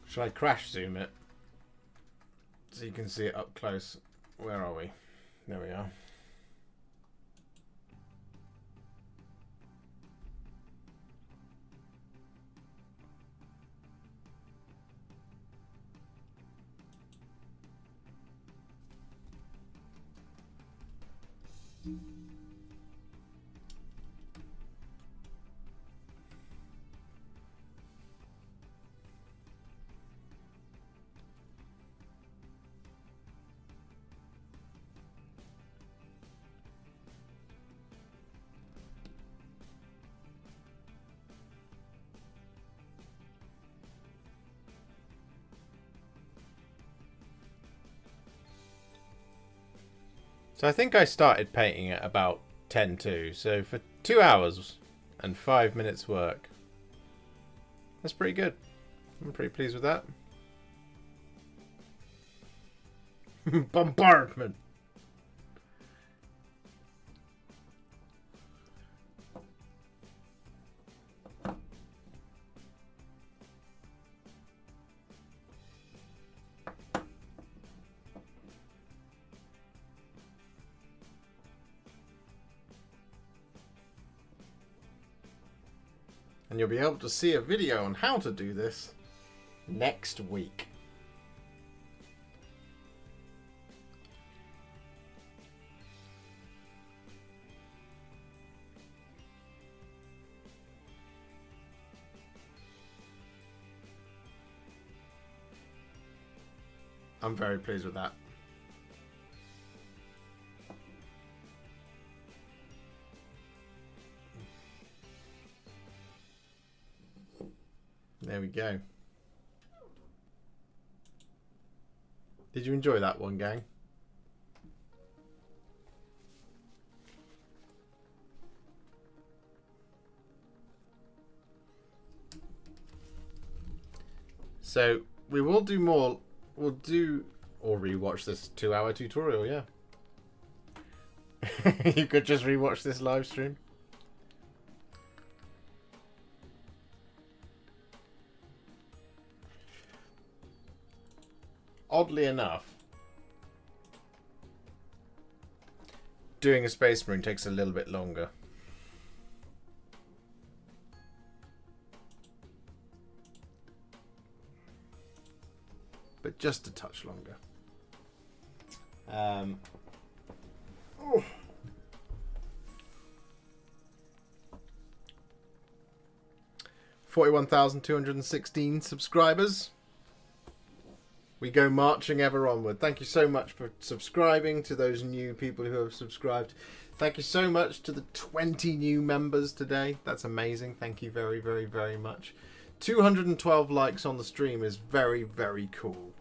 Should I crash zoom it so you can see it up close? Where are we? There we are. So I think I started painting at about 10 to. So for 2 hours and 5 minutes work, that's pretty good. I'm pretty pleased with that. Bombardment. And you'll be able to see a video on how to do this next week. I'm very pleased with that. There we go. Did you enjoy that one, gang? So we will do more. We'll do or rewatch this 2-hour tutorial. Yeah. You could just rewatch this live stream. Oddly enough, doing a Space Marine takes a little bit longer. But just a touch longer. Oh. 41,216 subscribers. We go marching ever onward. Thank you so much for subscribing, to those new people who have subscribed. Thank you so much to the 20 new members today. That's amazing. Thank you very, very, very much. 212 likes on the stream is very, very cool.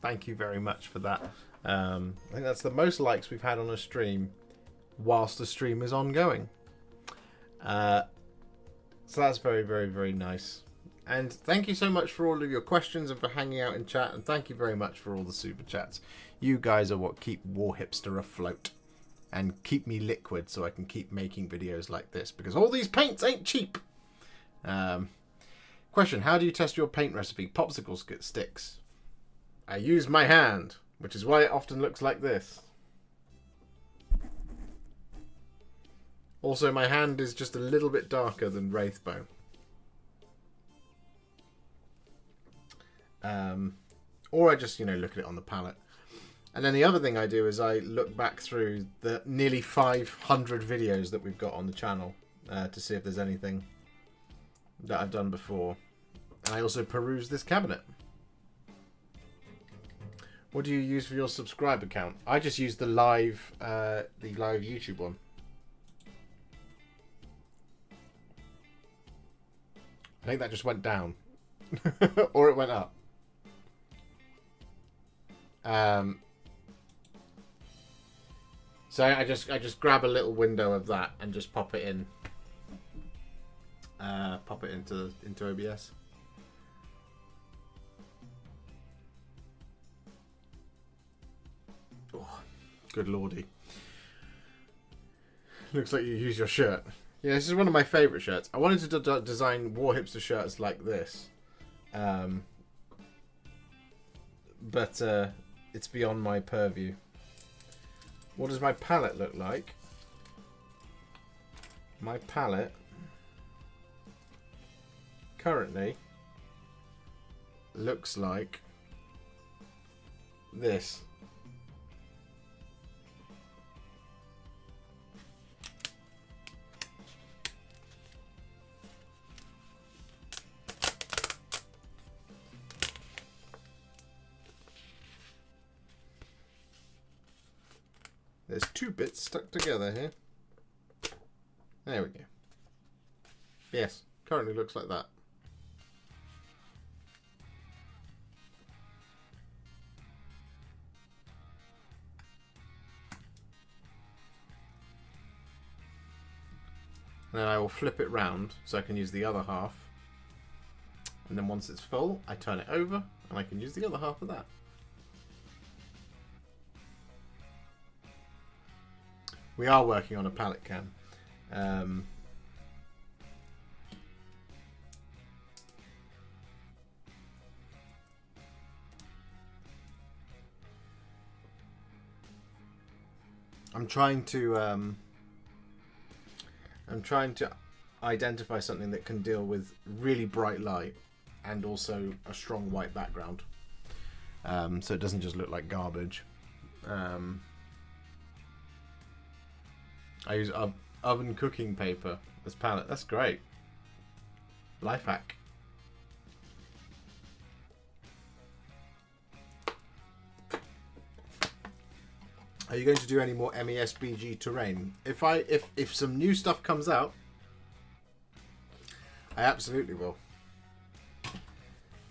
Thank you very much for that. I think that's the most likes we've had on a stream whilst the stream is ongoing. So that's very, very, very nice. And thank you so much for all of your questions and for hanging out in chat. And thank you very much for all the super chats. You guys are what keep Warhipster afloat and keep me liquid so I can keep making videos like this, because all these paints ain't cheap. Question: how do you test your paint recipe? Popsicle sticks. I use my hand, which is why it often looks like this. Also, my hand is just a little bit darker than Wraithbone. Or I just, look at it on the palette. And then the other thing I do is I look back through the nearly 500 videos that we've got on the channel to see if there's anything that I've done before. And I also peruse this cabinet. What do you use for your subscriber count? I just use the live YouTube one. I think that just went down. Or it went up. So I just grab a little window of that and just pop it in. Pop it into OBS. Oh, good lordy. Looks like you use your shirt. Yeah, this is one of my favourite shirts. I wanted to design Warhipster shirts like this. But it's beyond my purview. What does my palette look like? My palette currently looks like this. There's two bits stuck together here. There we go. Yes, currently looks like that. And then I will flip it round so I can use the other half. And then once it's full, I turn it over and I can use the other half of that. We are working on a palette cam. I'm trying to identify something that can deal with really bright light and also a strong white background, so it doesn't just look like garbage. I use oven cooking paper as palette. That's great. Life hack. Are you going to do any more MESBG terrain? If some new stuff comes out, I absolutely will.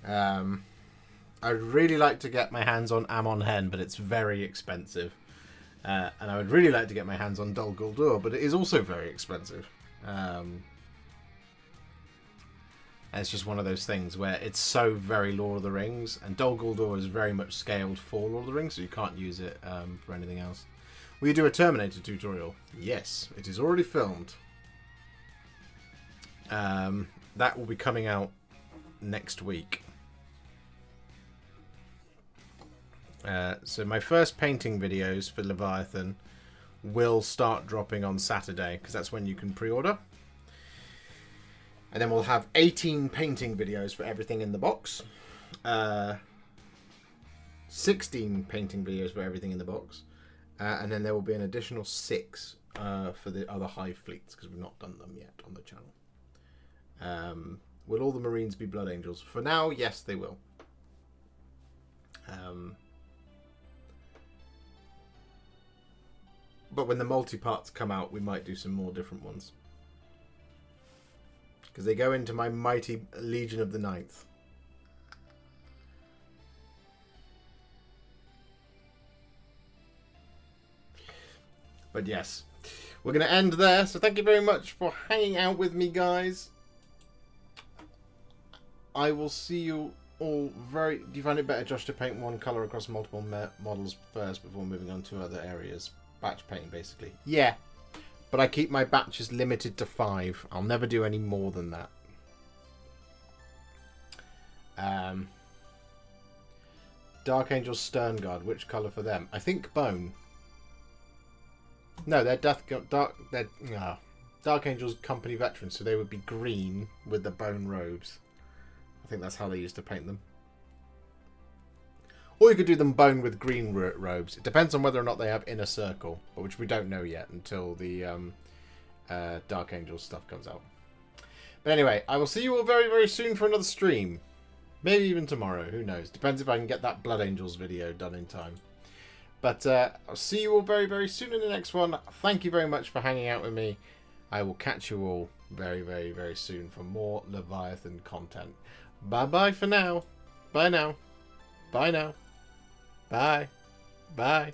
I'd really like to get my hands on Amon Hen, but it's very expensive. And I would really like to get my hands on Dol Guldur, but it is also very expensive. And it's just one of those things where it's so very Lord of the Rings, and Dol Guldur is very much scaled for Lord of the Rings, so you can't use it for anything else. Will you do a Terminator tutorial? Yes, it is already filmed. That will be coming out next week. So my first painting videos for Leviathan will start dropping on Saturday, because that's when you can pre-order. And then we'll have 18 painting videos for everything in the box. 16 painting videos for everything in the box. And then there will be an additional 6 for the other hive fleets, because we've not done them yet on the channel. Will all the Marines be Blood Angels? For now, yes, they will. But when the multi-parts come out, we might do some more different ones. Because they go into my mighty Legion of the Ninth. But yes, we're going to end there. So thank you very much for hanging out with me, guys. I will see you all very... Do you find it better, Josh, to paint one colour across multiple models first before moving on to other areas? Batch painting, basically. Yeah, but I keep my batches limited to 5. I'll never do any more than that. Dark Angels Stern Guard, which colour for them? I think bone. No, they're Dark Angels Company veterans, so they would be green with the bone robes. I think that's how they used to paint them. Or you could do them bone with green robes. It depends on whether or not they have inner circle, but which we don't know yet until the Dark Angels stuff comes out. But anyway, I will see you all very, very soon for another stream. Maybe even tomorrow, who knows. Depends if I can get that Blood Angels video done in time. But I'll see you all very, very soon in the next one. Thank you very much for hanging out with me. I will catch you all very, very, very soon for more Leviathan content. Bye-bye for now. Bye now. Bye now. Bye. Bye.